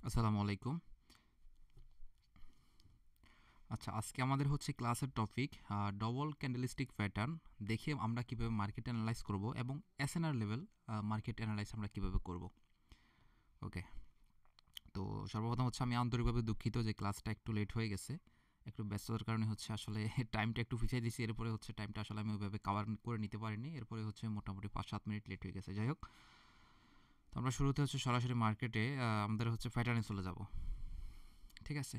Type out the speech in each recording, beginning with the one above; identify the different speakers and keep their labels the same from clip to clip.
Speaker 1: আসসালামু আলাইকুম। আচ্ছা, আজকে আমাদের হচ্ছে ক্লাসের টপিক ডবল ক্যান্ডেলস্টিক প্যাটার্ন দেখে আমরা কিভাবে মার্কেট অ্যানালাইজ করব এবং এসএনআর লেভেল মার্কেট অ্যানালাইজ আমরা কিভাবে করব। ওকে, তো সর্বপ্রথম হচ্ছে আমি আন্তরিকভাবে দুঃখিত যে ক্লাসটা একটু লেট হয়ে গেছে। একটু ব্যস্ততার কারণে হচ্ছে আসলে টাইমটা একটু পিছিয়ে দিয়েছি। এরপরে হচ্ছে টাইমটা আসলে আমি ওইভাবে কভার করে নিতে পারিনি। এরপরে হচ্ছে মোটামুটি 5-7 মিনিট লেট হয়ে গেছে। যাই হোক, তো আমরা শুরুতে হচ্ছে সরাসরি মার্কেটে আমাদের হচ্ছে প্যাটার্নে চলে যাব। ঠিক আছে,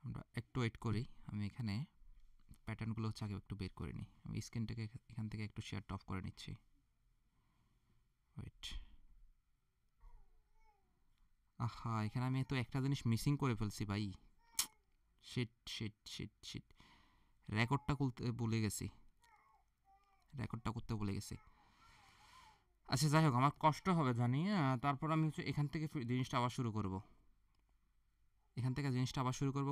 Speaker 1: আমরা একটু ওয়েট করি। আমি এখানে প্যাটার্নগুলো হচ্ছে আগে একটু বের করে নিই। আমি স্ক্রিনটাকে এখান থেকে একটু শেয়ারটা অফ করে নিচ্ছি। ওয়েট, আহা, এখানে আমি তো একটা জিনিস মিসিং করে ফেলছি ভাই। শিট শিট শিট শিট, রেকর্ডটা করতে ভুলে গেছি। রেকর্ডটা করতে ভুলে গেছি। আচ্ছা, যাই হোক, আমার কষ্ট হবে জানি। তারপর আমি হচ্ছে এখান থেকে জিনিসটা আবার শুরু করব।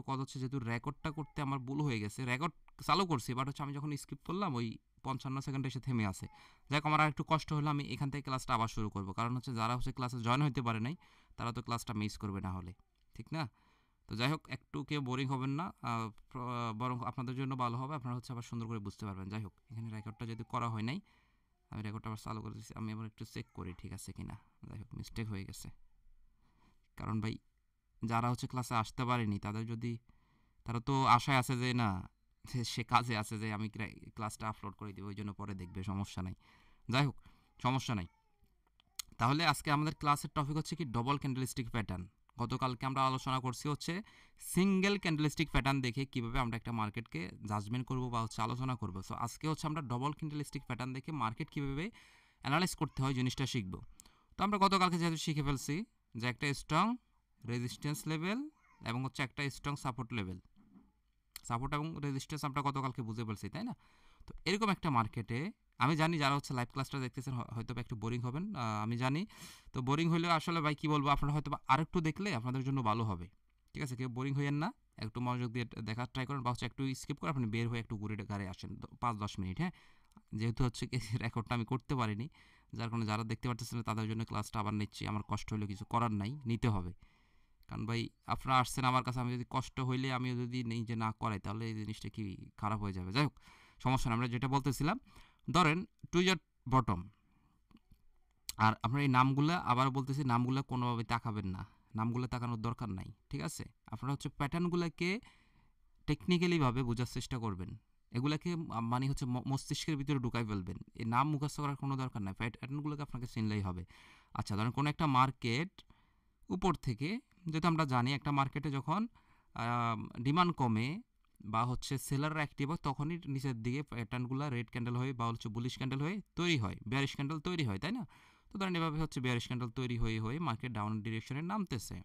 Speaker 1: কত হচ্ছে, যেহেতু রেকর্ডটা করতে আমার ভুল হয়ে গেছে। রেকর্ড চালু করছি, বাট হচ্ছে আমি যখন স্কিপ করলাম ওই 55 সেকেন্ডে এসে থেমে আছে। যাই হোক, আমার আর একটু কষ্ট হলো। আমি এখান থেকে ক্লাসটা আবার শুরু করব, কারণ হচ্ছে যারা হচ্ছে ক্লাসে জয়েন হতে পারে নাই তারা তো ক্লাসটা মিস করবে না হলে, ঠিক না? তো যাই হোক, একটু কেউ বোরিং হবেন না, বরং আপনাদের জন্য ভালো হবে। আপনারা হচ্ছে আবার সুন্দর করে বুঝতে পারবেন। যাই হোক, এখানে রেকর্ডটা যদি করা হয় নাই, আমি রেকর্ডটা আবার চালু করে দিচ্ছি। আমি আবার একটু চেক করি ঠিক আছে কিনা। যাই হোক, মিস্টেক হয়ে গেছে। কারণ ভাই, যারা হচ্ছে ক্লাসে আসতে পারেনি তারা তো আশায় আছে যে না, সে কাজে আছে যে আমি ক্লাসটা আপলোড করে দিব, ওই জন্য পরে দেখবে, সমস্যা নাই। যাই হোক, সমস্যা নাই। তাহলে আজকে আমাদের ক্লাসের টপিক হচ্ছে কি ডবল ক্যান্ডেলস্টিক প্যাটার্ন। গতকালকে আমরা আলোচনা করছি হচ্ছে সিঙ্গেল ক্যান্ডেলস্টিক প্যাটার্ন দেখে কিভাবে আমরা একটা মার্কেটকে জাজমেন্ট করব বা হচ্ছে আলোচনা করব। সো আজকে হচ্ছে আমরা ডবল ক্যান্ডেলস্টিক প্যাটার্ন দেখে মার্কেট কিভাবে অ্যানালাইজ করতে হয় জিনিসটা শিখব। তো আমরা গতকালকে যেহেতু শিখে ফেলছি যে একটা স্ট্রং রেজিস্ট্যান্স লেভেল এবং হচ্ছে একটা স্ট্রং সাপোর্ট লেভেল। সাপোর্ট এবং রেজিস্ট্যান্স আমরা গতকালকে বুঝে ফেলছি, তাই না? তো এরকম একটা মার্কেটে আমি জানি যারা হচ্ছে লাইভ ক্লাসটা দেখতেছেন হয়তো একটু বোরিং হবেন, আমি জানি। তো বোরিং হইলেও আসলে ভাই কী বলবো, আপনারা হয়তো আরেকটু দেখলে আপনাদের জন্য ভালো হবে। ঠিক আছে, কেউ বোরিং হইয়েন না, একটু মনোযোগ দিয়ে দেখার ট্রাই করেন, বা হচ্ছে একটু স্কিপ করে আপনি বের হয়ে একটু ঘুরে গাড়ি আসেন 5-10 মিনিট। হ্যাঁ, যেহেতু হচ্ছে রেকর্ডটা আমি করতে পারিনি, যার কারণে যারা দেখতে পারতেছেন তাদের জন্য ক্লাসটা আবার নিচ্ছি। আমার কষ্ট হলে কিছু করার নাই, নিতে হবে। কারণ ভাই, আপনারা আসছেন আমার কাছে, আমি যদি কষ্ট হইলে আমিও যদি নিজে না করাই তাহলে এই জিনিসটা কি খারাপ হয়ে যাবে। যাই হোক, সমস্যা না। আমরা যেটা বলতেছিলাম, ধরেন টুইজার বটম। আর আপনার এই নামগুলো আবার বলতেছি, নামগুলো কোনোভাবে তাকাবেন না, নামগুলো তাকানোর দরকার নাই। ঠিক আছে, আপনারা হচ্ছে প্যাটার্নগুলোকে টেকনিক্যালিভাবে বোঝার চেষ্টা করবেন। এগুলাকে মানে হচ্ছে মস্তিষ্কের ভিতরে ঢুকাই ফেলবেন। এই নাম মুখস্থ করার কোনো দরকার নাই, প্যাটার্নগুলোকে আপনাকে চিনলেই হবে। আচ্ছা, ধরেন কোনো একটা মার্কেট উপর থেকে, যেহেতু আমরা জানি একটা মার্কেটে যখন ডিমান্ড কমে বা হচ্ছে সেলাররা অ্যাক্টিভ হয়, তখনই নিচের দিকে প্যাটার্নগুলো রেড ক্যান্ডেল হয়ে বা হচ্ছে বুলিশ ক্যান্ডেল হয়ে তৈরি হয়, বেয়ারিশ ক্যান্ডেল তৈরি হয়, তাই না? তো ধরেন এভাবে হচ্ছে বেয়ারিশ ক্যান্ডেল তৈরি হয়ে হয়ে মার্কেট ডাউন ডিরেকশনে নামতেছে।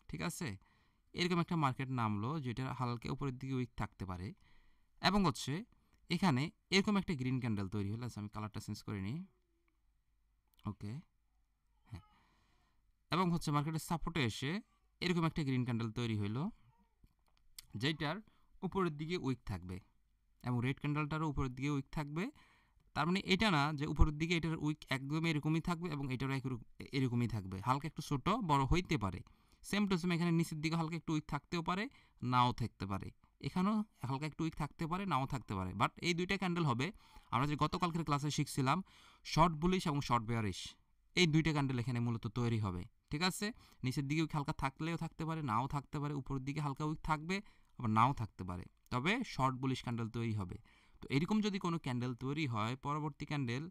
Speaker 1: ঠিক আছে, এরকম একটা মার্কেট নামলো যেটা হালকা উপরের দিকে উইক থাকতে পারে, এবং হচ্ছে এখানে এরকম একটা গ্রিন ক্যান্ডেল তৈরি হলো। আমি কালারটা চেঞ্জ করে নিই। ওকে, হ্যাঁ, এবং হচ্ছে মার্কেটের সাপোর্টে এসে এরকম একটা গ্রিন ক্যান্ডেল তৈরি হইলো যেটার উপরের দিকে উইক থাকবে, এবং রেড ক্যান্ডেলটারও উপরের দিকে উইক থাকবে। তার মানে এটা না যে উপরের দিকে এটার উইক একদমই এরকমই থাকবে এবং এটারও এরকমই থাকবে, হালকা একটু ছোটো বড় হইতে পারে। সেম টু সেম এখানে নিচের দিকে হালকা একটু উইক থাকতেও পারে, নাও থাকতে পারে। এখানেও হালকা একটু উইক থাকতে পারে, নাও থাকতে পারে। বাট এই দুইটা ক্যান্ডেল হবে, আমরা যে গতকালকের ক্লাসে শিখছিলাম, শর্ট বুলিশ এবং শর্ট বেয়ারিশ। এই দুইটা ক্যান্ডেল এখানে মূলত তৈরি হবে। ঠিক আছে, নিচের দিকে উইক হালকা থাকলেও থাকতে পারে, নাও থাকতে পারে। উপরের দিকে হালকা উইক থাকবে, আবার নাও থাকতে পারে, তবে শর্ট বুলিশ ক্যান্ডেল তৈরি হবে। তো এরকম যদি কোনো ক্যান্ডেল তৈরি হয়, পরবর্তী ক্যান্ডেল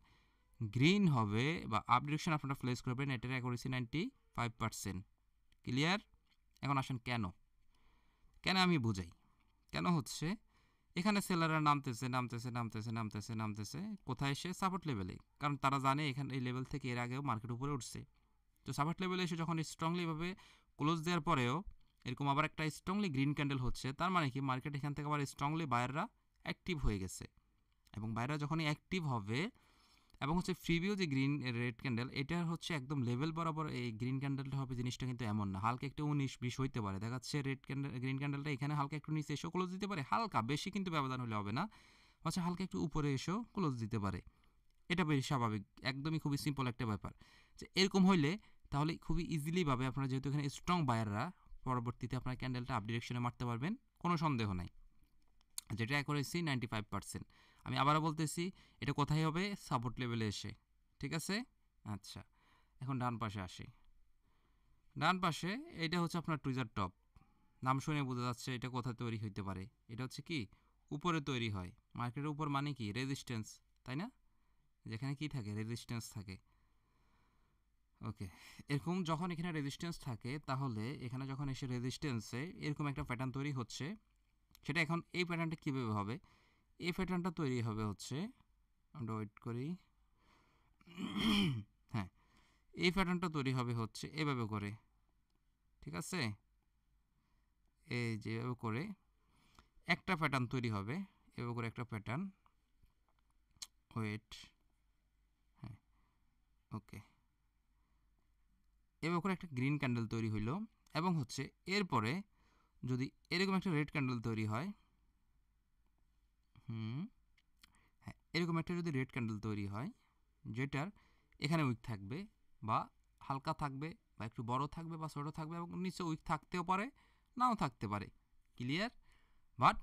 Speaker 1: গ্রিন হবে বা আপ ডিরেকশন আপনারা প্লেস করবেন, এটার অ্যাকুরেসি 95%। ক্লিয়ার? এখন আসেন কেন, কেন আমি বুঝাই। কেন হচ্ছে, এখানে সেলাররা নামতেছে নামতেছে নামতেছে নামতেছে নামতেছে, কোথায় এসে সাপোর্ট লেভেলে, কারণ তারা জানে এখানে এই লেভেল থেকে এর আগেও মার্কেট উপরে উঠছে। তো সাপোর্ট লেভেলে এসে যখন স্ট্রংলিভাবে ক্লোজ দেওয়ার পরেও এরকম আবার একটা স্ট্রংলি গ্রিন ক্যান্ডেল হচ্ছে, তার মানে কি মার্কেট এখান থেকে আবার স্ট্রংলি বায়াররা অ্যাক্টিভ হয়ে গেছে। এবং বায়াররা যখনই অ্যাক্টিভ হবে, এবং হচ্ছে ফ্রিভিউ যে গ্রিন রেড ক্যান্ডেল, এটা হচ্ছে একদম লেভেল বরাবর এই গ্রিন ক্যান্ডেলটা হবে, জিনিসটা কিন্তু এমন না হালকা একটু 19-20 হইতে পারে। দেখা যাচ্ছে রেড ক্যান্ডেল গ্রিন ক্যান্ডেলটা এখানে হালকা একটু নিচে এসেও ক্লোজ দিতে পারে, হালকা, বেশি কিন্তু ব্যবধান হলে হবে না। হচ্ছে হালকা একটু উপরে এসেও ক্লোজ দিতে পারে। এটা বেশ স্বাভাবিক, একদমই খুবই সিম্পল একটা ব্যাপার। যে এরকম হইলে তাহলে খুবই ইজিলি ভাবে আপনারা যেহেতু এখানে স্ট্রং বায়াররা পরবর্তীতে আপনার ক্যান্ডেলটা আপ ডিরেকশনে মারতে পারবেন, কোনো সন্দেহ নাই। যেটা অ্যাকুরেসি 95%। আমি আবারও বলতেছি, এটা কোথায় হবে? সাপোর্ট লেভেলে এসে, ঠিক আছে? আচ্ছা, এখন ডান পাশে আসি। ডান পাশে এটা হচ্ছে আপনার টুইজার টপ। নাম শুনে বোঝা যাচ্ছে এটা কোথায় তৈরি হইতে পারে। এটা হচ্ছে কি উপরে তৈরি হয়। মার্কেটের উপর মানে কি রেজিস্ট্যান্স, তাই না? যেখানে কি থাকে? রেজিস্ট্যান্স থাকে। ওকে, এরকম যখন এখানে রেজিস্ট্যান্স থাকে তাহলে এখানে যখন এসে রেজিস্ট্যান্সে এরকম একটা প্যাটার্ন তৈরি হচ্ছে, সেটা এখন এই প্যাটার্নটা কীভাবে হবে? এই প্যাটার্নটা তৈরি হবে হচ্ছে, আমরা ওয়েট করি, হ্যাঁ, এই প্যাটার্নটা তৈরি হবে হচ্ছে এভাবে করে, ঠিক আছে? এই যে এভাবে করে একটা প্যাটার্ন তৈরি হবে, এভাবে করে একটা প্যাটার্ন, ওয়েট, হ্যাঁ, ওকে, এভাবে করে একটা গ্রিন ক্যান্ডেল তৈরি হইলো এবং হচ্ছে এরপরে যদি এরকম একটা রেড ক্যান্ডেল তৈরি হয়, হ্যাঁ, এরকম একটা যদি রেড ক্যান্ডেল তৈরি হয় যেটার এখানে উইক থাকবে বা হালকা থাকবে বা একটু বড় থাকবে বা ছোটো থাকবে এবং নিচে উইক থাকতেও পারে, নাও থাকতে পারে, ক্লিয়ার? বাট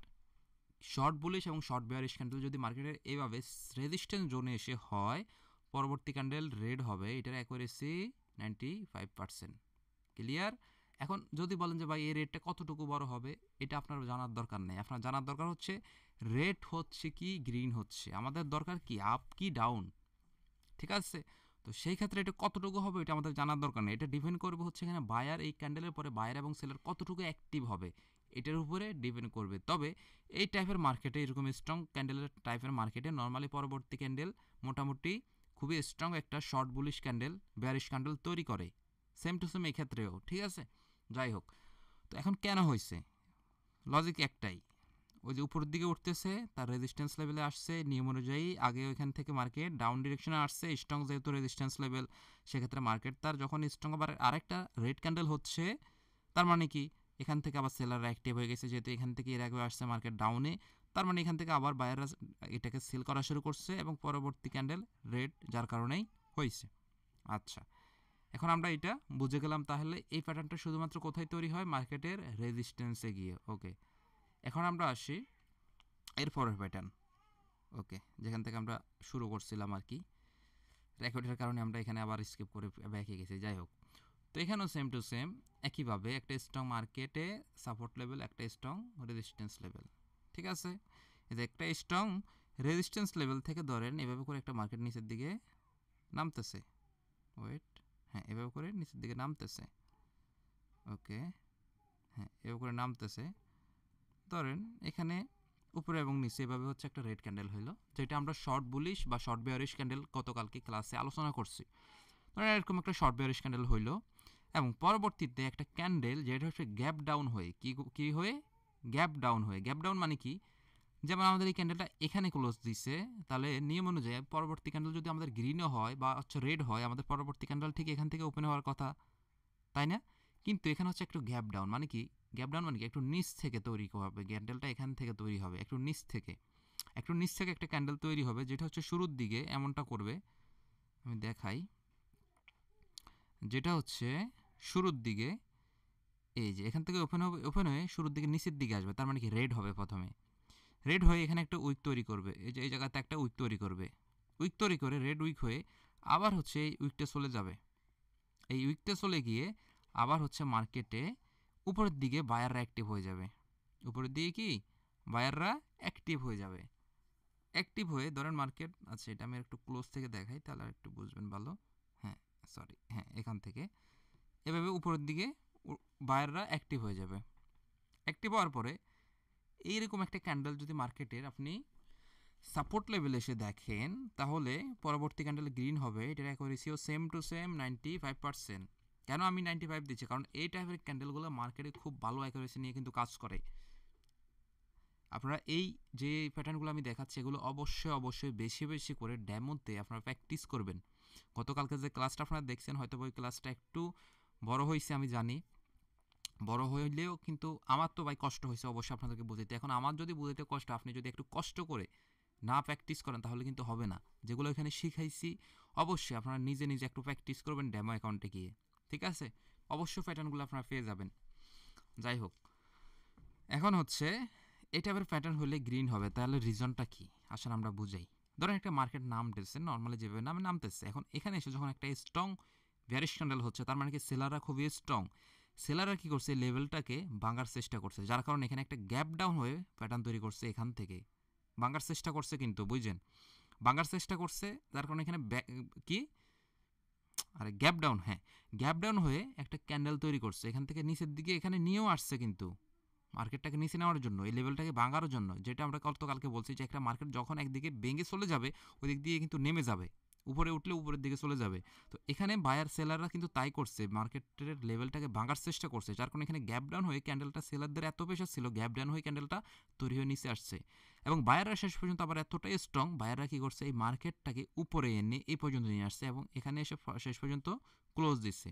Speaker 1: শর্ট বুলিশ এবং শর্ট বেয়ারিশ ক্যান্ডেল যদি মার্কেটের এইভাবে রেজিস্ট্যান্স জোনে এসে হয়, পরবর্তী ক্যান্ডেল রেড হবে, এটার অ্যাকুরেসি 95%, ক্লিয়ার? এখন যদি বলেন যে ভাই এই রেটটা কতটুকু বড় হবে, এটা আপনার জানার দরকার নেই। আপনার জানার দরকার হচ্ছে রেট হচ্ছে কি গ্রিন হচ্ছে, আমাদের দরকার কি আপ কি ডাউন, ঠিক আছে? তো সেই ক্ষেত্রে এটা কতটুকু হবে এটা আমাদের জানার দরকার নেই। এটা ডিপেন্ড করবে হচ্ছে এখানে বায়ার, এই ক্যান্ডেলের পরে বায়ার এবং সেলার কতটুকু অ্যাক্টিভ হবে এটার উপরে ডিপেন্ড করবে। তবে এই টাইপের মার্কেটে, এরকম স্ট্রং ক্যান্ডেলের টাইপের মার্কেটে নর্মালি পরবর্তী ক্যান্ডেল মোটামুটি খুবই স্ট্রং একটা short bullish candle, bearish candle তৈরি করে, সেম টু সেম এই ক্ষেত্রেও, ঠিক আছে? যাই হোক, তো এখন কেন হয়েছে? লজিক একটাই, ওই যে উপরের দিকে উঠতেছে, তার রেজিস্ট্যান্স লেভেলে আসছে, নিয়ম অনুযায়ী আগে ওইখান থেকে মার্কেট ডাউন ডিরেকশনে আসছে, স্ট্রং যেহেতু রেজিস্ট্যান্স লেভেল, সেক্ষেত্রে মার্কেট তার যখন স্ট্রং আবার আরেকটা রেড ক্যান্ডেল হচ্ছে, তার মানে কি এখান থেকে আবার সেলাররা অ্যাক্টিভ হয়ে গেছে, যেহেতু এখান থেকে এর আগে আসছে মার্কেট ডাউনে, তার মানে এখান থেকে আবার বায়াররা এটাকে সেল করা শুরু করছে এবং পরবর্তী ক্যান্ডেল রেড যার কারণেই হয়েছে। আচ্ছা, এখন আমরা এটা বুঝে গেলাম। তাহলে এই প্যাটার্নটা শুধুমাত্র কোথায় তৈরি হয়? মার্কেটের রেজিস্ট্যান্সে গিয়ে। ওকে, এখন আমরা আসি এরপরের প্যাটার্ন। ওকে, যেখান থেকে আমরা শুরু করছিলাম আর কি, রেকর্ডের কারণে আমরা এখানে আবার স্কিপ করে ব্যাকে গেছি। যাই হোক, তো এখানেও সেম টু সেম একইভাবে একটা স্ট্রং মার্কেটে সাপোর্ট লেভেল, একটা স্ট্রং রেজিস্ট্যান্স লেভেল, ঠিক আছে? এই যে একটা স্ট্রং রেজিস্ট্যান্স লেভেল থেকে ধরেন এভাবে করে একটা মার্কেট নিচের দিকে নামতেছে, ওয়েট, হ্যাঁ, এভাবে করে নিচের দিকে নামতেছে, ওকে, হ্যাঁ, এভাবে করে নামতেছে, ধরেন এখানে উপরে এবং নিচে এভাবে হচ্ছে একটা রেড ক্যান্ডেল হইলো, যেটা আমরা শর্ট বুলিশ বা শর্ট বেয়ারিশ ক্যান্ডেল গতকালকে ক্লাসে আলোচনা করছি। ধরেন এরকম একটা শর্ট বেয়ারিশ ক্যান্ডেল হইলো এবং পরবর্তীতে একটা ক্যান্ডেল যেটা হচ্ছে গ্যাপ ডাউন হয়ে কি হয়ে গ্যাপ ডাউন হয়ে, গ্যাপ ডাউন মানে কি? যেমন আমাদের এই ক্যান্ডেলটা এখানে ক্লোজ দিছে, তাহলে নিয়ম অনুযায়ী পরবর্তী ক্যান্ডেল যদি আমাদের গ্রিনও হয় বা হচ্ছে রেড হয়, আমাদের পরবর্তী ক্যান্ডেল ঠিক এখান থেকে ওপেন হওয়ার কথা, তাই না? কিন্তু এখানে হচ্ছে একটু গ্যাপ ডাউন মানে কি? গ্যাপ ডাউন মানে কি একটু নিচ থেকে তৈরি হবে, ক্যান্ডেলটা এখান থেকে তৈরি হবে একটু নিচ থেকে, একটু নিচ থেকে একটা ক্যান্ডেল তৈরি হবে, যেটা হচ্ছে শুরুর দিকে এমনটা করবে, আমি দেখাই, যেটা হচ্ছে শুরুর দিকে এই যে এখান থেকে ওপেন হবে, ওপেন হয়ে শুরুর দিকে নিচের দিকে আসবে, তার মানে কি রেড হবে প্রথমে, রেড হয়ে এখানে একটা উইক তৈরি করবে, এই যে এই জায়গাতে একটা উইক তৈরি করবে, উইক তৈরি করে রেড উইক হয়ে আবার হচ্ছে এই উইকটা চলে যাবে, এই উইকটা চলে গিয়ে আবার হচ্ছে মার্কেটে উপরের দিকে বায়াররা অ্যাক্টিভ হয়ে যাবে, উপরের দিকে কি বায়াররা অ্যাক্টিভ হয়ে যাবে, অ্যাক্টিভ হয়ে ধরেন মার্কেট, আচ্ছা এটা আমি একটু ক্লোজ থেকে দেখাই তাহলে একটু বুঝবেন ভালো, হ্যাঁ সরি, হ্যাঁ এখান থেকে এভাবে উপরের দিকে বায়াররা অ্যাক্টিভ হয়ে যাবে, অ্যাক্টিভ হওয়ার পরে এইরকম একটা ক্যান্ডেল যদি মার্কেটের আপনি সাপোর্ট লেভেলে এসে দেখেন, তাহলে পরবর্তী ক্যান্ডেল গ্রিন হবে, এটার অ্যাকুরেসিও সেম টু সেম 95%। কেন আমি 95 দিচ্ছি? কারণ এই টাইপের ক্যান্ডেলগুলো মার্কেটে খুব ভালো অ্যাকুরেসি নিয়ে কিন্তু কাজ করে। আপনারা এই যে প্যাটার্নগুলো আমি দেখাচ্ছি এগুলো অবশ্যই অবশ্যই বেশি বেশি করে ডেমোতে আপনারা প্র্যাকটিস করবেন। গতকালকে যে ক্লাসটা আপনারা দেখছেন হয়তো ওই ক্লাসটা একটু বড় হয়েছে আমি জানি, বড় হইলেও কিন্তু আমার তো ভাই কষ্ট হয়েছে অবশ্যই আপনাদেরকে বুঝাইতে। এখন আমার যদি বুঝাইতে কষ্ট, আপনি যদি একটু কষ্ট করে না প্র্যাকটিস করেন তাহলে কিন্তু হবে না। যেগুলো এখানে শিখাইছি অবশ্যই আপনারা নিজে নিজে একটু প্র্যাকটিস করবেন ডেমো অ্যাকাউন্টে গিয়ে, ঠিক আছে, অবশ্যই প্যাটার্নগুলো আপনারা পেয়ে যাবেন। যাই হোক, এখন হচ্ছে এটা আবার প্যাটার্ন হলে গ্রিন হবে, তাহলে রিজনটা কি আসলে আমরা বুঝাই। ধরেন একটা মার্কেট নামতেছে, নর্মালি যেভাবে নামতেছে, এখন এখানে এসে যখন একটা স্ট্রং ভ্যারিশ ক্যান্ডেল হচ্ছে, তার মানে কি সেলাররা খুবই স্ট্রং। সেলাররা কি করছে, লেভেলটাকে ভাঙার চেষ্টা করছে, যার কারণে এখানে একটা গ্যাপ ডাউন হয়ে প্যাটার্ন তৈরি করছে, এখান থেকে ভাঙার চেষ্টা করছে, কিন্তু বুঝছেন ভাঙার চেষ্টা করছে, যার কারণে এখানে কি আরে গ্যাপ ডাউন, হ্যাঁ গ্যাপ ডাউন হয়ে একটা ক্যান্ডেল তৈরি করছে, এখান থেকে নিচের দিকে এখানে নিয়েও আসছে, কিন্তু মার্কেটটাকে নিচে নেওয়ার জন্য, এই লেভেলটাকে ভাঙার জন্য, যেটা আমরা গতকালকে বলছি যে একটা মার্কেট যখন একদিকে ভেঙে চলে যাবে ওই দিক দিয়ে কিন্তু নেমে যাবে, উপরে উঠলে উপরের দিকে চলে যাবে। তো এখানে বায়ার সেলাররা কিন্তু তাই করছে, মার্কেটের লেভেলটাকে ভাঙার চেষ্টা করছে, যার কারণে এখানে গ্যাপ ডাউন হয়ে ক্যান্ডেলটা সেলারদের এত বেশি ছিল, গ্যাপ ডাউন হয়ে ক্যান্ডেলটা তৈরি হয়ে নিচে আসছে। এবং বায়াররা শেষ পর্যন্ত আবার এতটাই স্ট্রং, বায়াররা কী করছে, এই মার্কেটটাকে উপরে এনে এই পর্যন্ত নিয়ে আসছে এবং এখানে এসে শেষ পর্যন্ত ক্লোজ দিচ্ছে।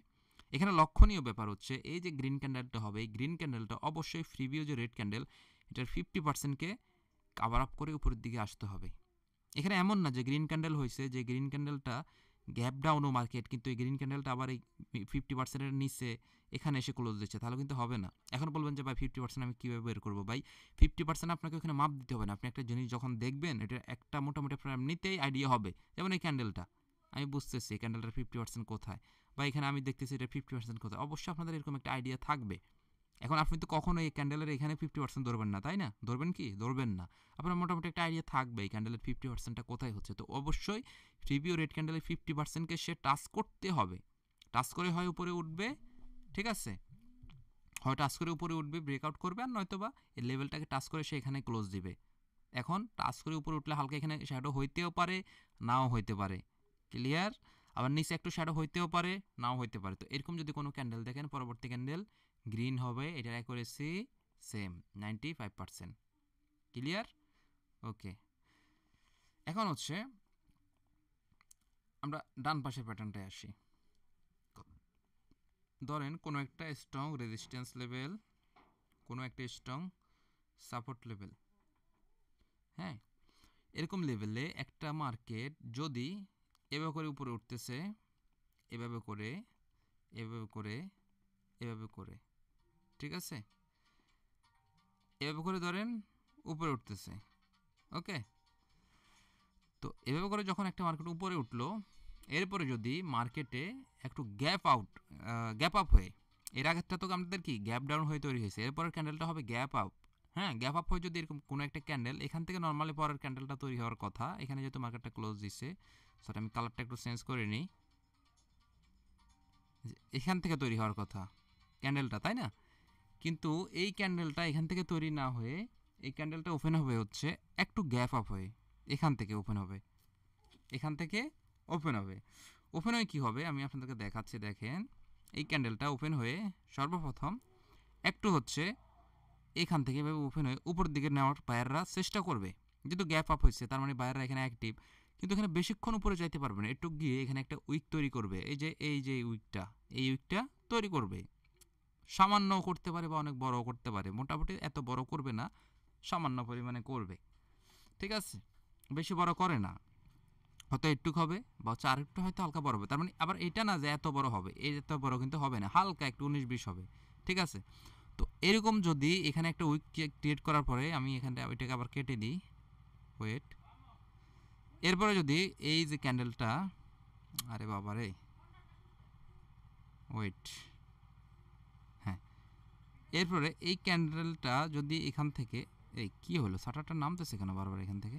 Speaker 1: এখানে লক্ষণীয় ব্যাপার হচ্ছে এই যে গ্রিন ক্যান্ডেলটা হবে, এই গ্রিন ক্যান্ডেলটা অবশ্যই ফ্রিভিউ যে রেড ক্যান্ডেল, এটার 50%কে কাভার আপ করে উপরের দিকে আসতে হবে। এখানে এমন না যে গ্রিন ক্যান্ডেল হয়েছে, যে গ্রিন ক্যান্ডেলটা গ্যাপ ডাউনও মার্কেট, কিন্তু এই গ্রিন ক্যান্ডেলটা আবার এই 50%-এর নিচে এখানে এসে ক্লোজ দিচ্ছে, তাহলে কিন্তু হবে না। এখন বলবেন যে ভাই 50% আমি কীভাবে বের করবো? ভাই 50% আপনাকে ওখানে মাপ দিতে হবে না, আপনি একটা জিনিস যখন দেখবেন এটা একটা মোটামুটি আপনার এমনিতেই আইডিয়া হবে। যেমন এই ক্যান্ডেলটা আমি বুঝতেছি এই ক্যান্ডেলটার 50% কোথায়, বা এখানে আমি দেখতেছি এটা 50% কোথায়, অবশ্যই আপনাদের এরকম একটা আইডিয়া থাকবে। এখন আপনি তো কখনো এই ক্যান্ডেলের এখানে 50% ধরবেন না, তাই না? ধরবেন কি? ধরবেন না। আপনার মোটামুটি একটা আইডিয়া থাকবে এই ক্যান্ডেলের 50%টা কোথায় হচ্ছে। তো অবশ্যই রিভিউ রেড ক্যান্ডেলের 50%কে সে টাচ করতে হবে। টাচ করে হয় উপরে উঠবে, ঠিক আছে, হয় টাচ করে উপরে উঠবে, ব্রেকআউট করবে, আর নয়তো বা এই লেভেলটাকে টাচ করে সে এখানে ক্লোজ দিবে। এখন টাচ করে উপরে উঠলে হালকা এখানে শ্যাডো হইতেও পারে, নাও হইতে পারে, ক্লিয়ার। আবার নিচে একটু শ্যাডো হইতেও পারে, নাও হইতে পারে। তো এরকম যদি কোনো ক্যান্ডেল দেখেন, পরবর্তী ক্যান্ডেল গ্রিন হবে, এটার অ্যাকুরেসি সেম 95%, ক্লিয়ার। ওকে, এখন হচ্ছে আমরা ডান পাশের প্যাটার্নটায় আসি। ধরেন কোনো একটা স্ট্রং রেজিস্ট্যান্স লেভেল, কোনো একটা স্ট্রং সাপোর্ট লেভেল, হ্যাঁ, এরকম লেভেলে একটা মার্কেট যদি এভাবে করে উপরে উঠতেছে, এভাবে করে, এভাবে করে, এভাবে করে, ঠিক আছে, এভাবে করে ধরেন উপরে উঠতেছে, ওকে। তো এভাবে করে যখন একটা মার্কেট উপরে উঠলো, এরপরে যদি মার্কেটে একটু গ্যাপ আপ হয়ে, এর আগেরটা তো আমাদের কি গ্যাপ ডাউন হয়ে তৈরি হয়েছে, এরপরের ক্যান্ডেলটা হবে গ্যাপ আপ, হ্যাঁ, গ্যাপ আপ হয়ে যদি এরকম কোনো একটা ক্যান্ডেল এখান থেকে নর্মালি পরের ক্যান্ডেলটা তৈরি হওয়ার কথা, এখানে যেহেতু মার্কেটটা ক্লোজ দিচ্ছে, সেটা আমি কালারটা একটু চেঞ্জ করে নিই, এখান থেকে তৈরি হওয়ার কথা ক্যান্ডেলটা, তাই না? কিন্তু এই ক্যান্ডেলটা এখান থেকে তৈরি না হয়ে এই ক্যান্ডেলটা ওপেন হবে হচ্ছে একটু গ্যাপ আপ হয়ে, এখান থেকে ওপেন হবে, এখান থেকে ওপেন হবে। ওপেন হয়ে কী হবে আমি আপনাদেরকে দেখাচ্ছি, দেখেন এই ক্যান্ডেলটা ওপেন হয়ে সর্বপ্রথম একটু হচ্ছে এখান থেকে এভাবে ওপেন হয়ে উপরের দিকে নেওয়ার বায়াররা চেষ্টা করবে, যেহেতু গ্যাপ আপ হয়েছে তার মানে বায়াররা এখানে অ্যাক্টিভ, কিন্তু এখানে বেশিক্ষণ উপরে যাইতে পারবে না, একটু গিয়ে এখানে একটা উইক তৈরি করবে, এই যে উইকটা তৈরি করবে, সামান্য করতে পারে বা অনেক বড় করতে পারে, মোটামুটি এত বড় করবে না, সামান্য পরিমাণে করবে, ঠিক আছে, বেশি বড় করে না, হয়তো একটু হবে বা হচ্ছে আরেকটু হয়তো হালকা বড় হবে, তার মানে আবার এটা না যে এত বড় হবে, এই এত বড় কিন্তু হবে না, হালকা একটু 19-20 হবে, ঠিক আছে। তো এরকম যদি এখানে একটা উইক ক্রিয়েট করার পরে আমি এখানটা ওইটাকে আবার কেটে দিই, ওয়েট, এরপরে যদি এই যে ক্যান্ডেলটা, আরে বাবা রে, ওয়েট, হ্যাঁ, এরপরে এই ক্যান্ডেলটা যদি এখান থেকে, এই কি হলো শাটারটা নামতেছে কেন বারবার এখান থেকে,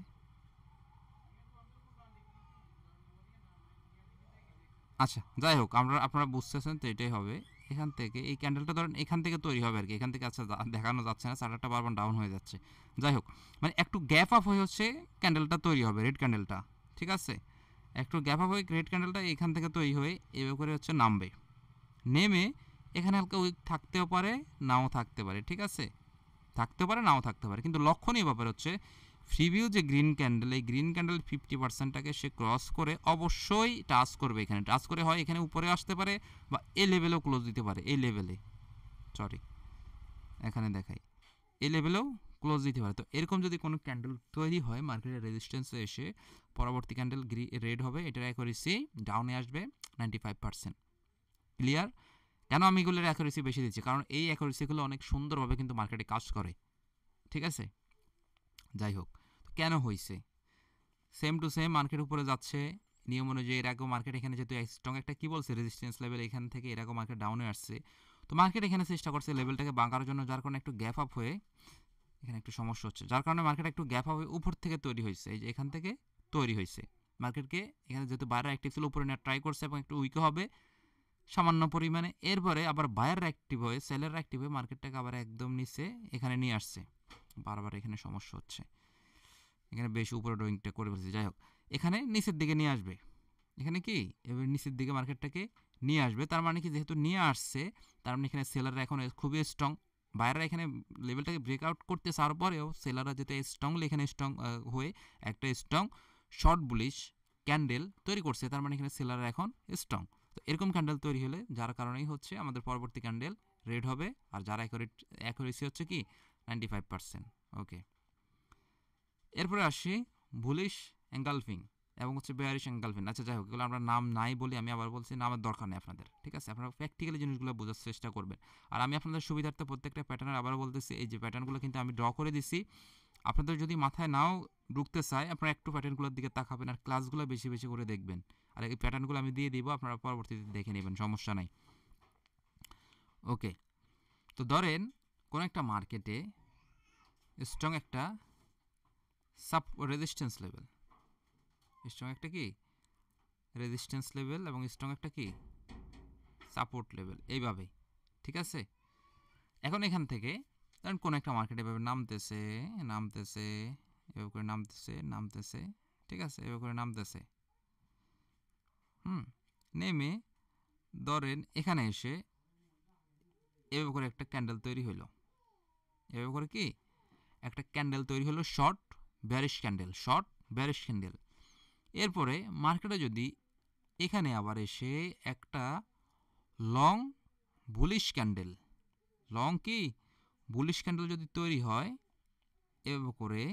Speaker 1: আচ্ছা যাই হোক, আপনারা বুঝতেছেন তো এটাই হবে, এখান থেকে এই ক্যান্ডেলটা ধরেন এখান থেকে তৈরি হবে আর কি, এখান থেকে আচ্ছা দেখানো যাচ্ছে না, শাটারটা বারবার ডাউন হয়ে যাচ্ছে, যাই হোক, মানে একটু গ্যাপ আপ হয়ে হচ্ছে ক্যান্ডেলটা তৈরি হবে, রেড ক্যান্ডেলটা, ঠিক আছে, একটু গ্যাপ আপ হয়ে রেড ক্যান্ডেলটা এখান থেকে তৈরি হয়ে এভাবে করে হচ্ছে নামবে, নেমে এখানে হালকা উইক থাকতেও পারে, নাও থাকতে পারে, ঠিক আছে, থাকতে পারে নাও থাকতে পারে, কিন্তু লক্ষণীয় ব্যাপার হচ্ছে ফ্রিভিউ যে গ্রিন ক্যান্ডেল, এই গ্রিন ক্যান্ডেল 50%টাকে সে ক্রস করে অবশ্যই টাচ করবে, এখানে টাচ করে হয় এখানে উপরে আসতে পারে বা এই লেভেলেও ক্লোজ দিতে পারে, এই লেভেলে, সরি এখানে দেখাই, এই লেভেলেও ক্লোজ দিতে পারে। তো এরকম যদি কোনো ক্যান্ডেল তৈরি হয় মার্কেটের রেজিস্ট্যান্সে এসে, পরবর্তী ক্যান্ডেল রেড হবে, এটার অ্যাকুরেসি ডাউনে আসবে 95%, ক্লিয়ার। কেন আমি এগুলোর অ্যাকুরেসি বেশি দিচ্ছি? কারণ এই অ্যাকুরেসিগুলো অনেক সুন্দরভাবে কিন্তু মার্কেটে কাজ করে। ঠিক আছে? যাই হোক, কেন হইছে? সেম টু সেম মার্কেট উপরে যাচ্ছে নিয়ম অনুযায়ী। এর আগেও মার্কেট এখানে যেহেতু স্ট্রং একটা কি বলছে রেজিস্ট্যান্স লেভেল, এখান থেকে এর আগেও মার্কেট ডাউনে আসছে। তো মার্কেট এখানে চেষ্টা করছে লেভেলটাকে ভাঙার জন্য, যার কারণে একটু গ্যাপ আপ হয়ে এখানে একটু সমস্যা হচ্ছে, যার কারণে মার্কেট একটু গ্যাপ আপ হয়ে উপর থেকে তৈরি হয়েছে। এই যে এখান থেকে তৈরি হয়েছে মার্কেটকে এখানে যেহেতু বাইরে অ্যাক্টিভ ছিল উপরে নেওয়ার ট্রাই করছে এবং একটু উইকও হবে সামান্য পরিমাণে। এরপরে আবার বায়ার অ্যাক্টিভ হয়ে সেলের অ্যাক্টিভ হয়ে মার্কেটটাকে আবার একদম নিচে এখানে নিয়ে আসছে। বারবার এখানে সমস্যা হচ্ছে, এখানে বেশি উপরে ড্রয়িংটা করে ফেলছে। যাই হোক, এখানে নিচের দিকে নিয়ে আসবে। এখানে কি এবার নিচের দিকে মার্কেটটাকে নিয়ে আসবে। তার মানে কি যেহেতু নিয়ে আসছে, তার মানে এখানে সেলাররা এখন খুবই স্ট্রং। বাইরেরা এখানে লেভেলটাকে ব্রেকআউট করতে চাওয়ার পরেও সেলাররা যেহেতু স্ট্রংলি এখানে স্ট্রং হয়ে একটা স্ট্রং শর্ট বুলিশ ক্যান্ডেল তৈরি করছে, তার মানে এখানে সেলাররা এখন স্ট্রং। তো এরকম ক্যান্ডেল তৈরি হলে যার কারণেই হচ্ছে আমাদের পরবর্তী ক্যান্ডেল রেড হবে, আর যার অ্যাকুরেসি হচ্ছে কি 95%। ওকে, এরপরে আসি বুলিশ এঙ্গালফিং এবং হচ্ছে বেয়ারিশ এঙ্গালফিং। আচ্ছা যাই হোক, এগুলো আমরা নাম নাই বলি, আমি আবার বলছি নামের দরকার নেই আপনাদের। ঠিক আছে, আপনারা প্র্যাকটিক্যালি জিনিসগুলো বোঝার চেষ্টা করবেন। আর আমি আপনাদের সুবিধার্থে প্রত্যেকটা প্যাটার্নের আবার বলতেছি, এই যে প্যাটার্নগুলো কিন্তু আমি ড্র করে দিছি। আপনাদের যদি মাথায় নাও ঢুকতে চায়, আপনারা একটু প্যাটার্নগুলোর দিকে তাকাবেন আর ক্লাসগুলো বেশি বেশি করে দেখবেন। আর এই প্যাটার্নগুলো আমি দিয়ে দিব, আপনারা পরবর্তীতে দেখে নেবেন, সমস্যা নাই। ওকে, তো ধরেন কোনো একটা মার্কেটে স্ট্রং একটা সাব রেজিস্ট্যান্স লেভেল, স্ট্রং একটা কি রেজিস্ট্যান্স লেভেল এবং স্ট্রং একটা কি সাপোর্ট লেভেল, এইভাবে। ঠিক আছে, এখন এখান থেকে ধরেন কোনো একটা মার্কেট এভাবে নামতেছে নামতেছে, এভাবে করে নামতেছে নামতেছে, ঠিক আছে, এভাবে করে নামতেছে। নেমে ধরেন এখানে এসে এভাবে করে একটা ক্যান্ডেল তৈরি হলো। এভাবে করে কি একটা ক্যান্ডেল তৈরি হলো, short bearish candle, short bearish candle. এরপরে মার্কেটে যদি এখানে আবার এসে একটা লং বুলিশ ক্যান্ডেল, লং কি বুলিশ ক্যান্ডেল যদি তৈরি হয় এভাবে করে,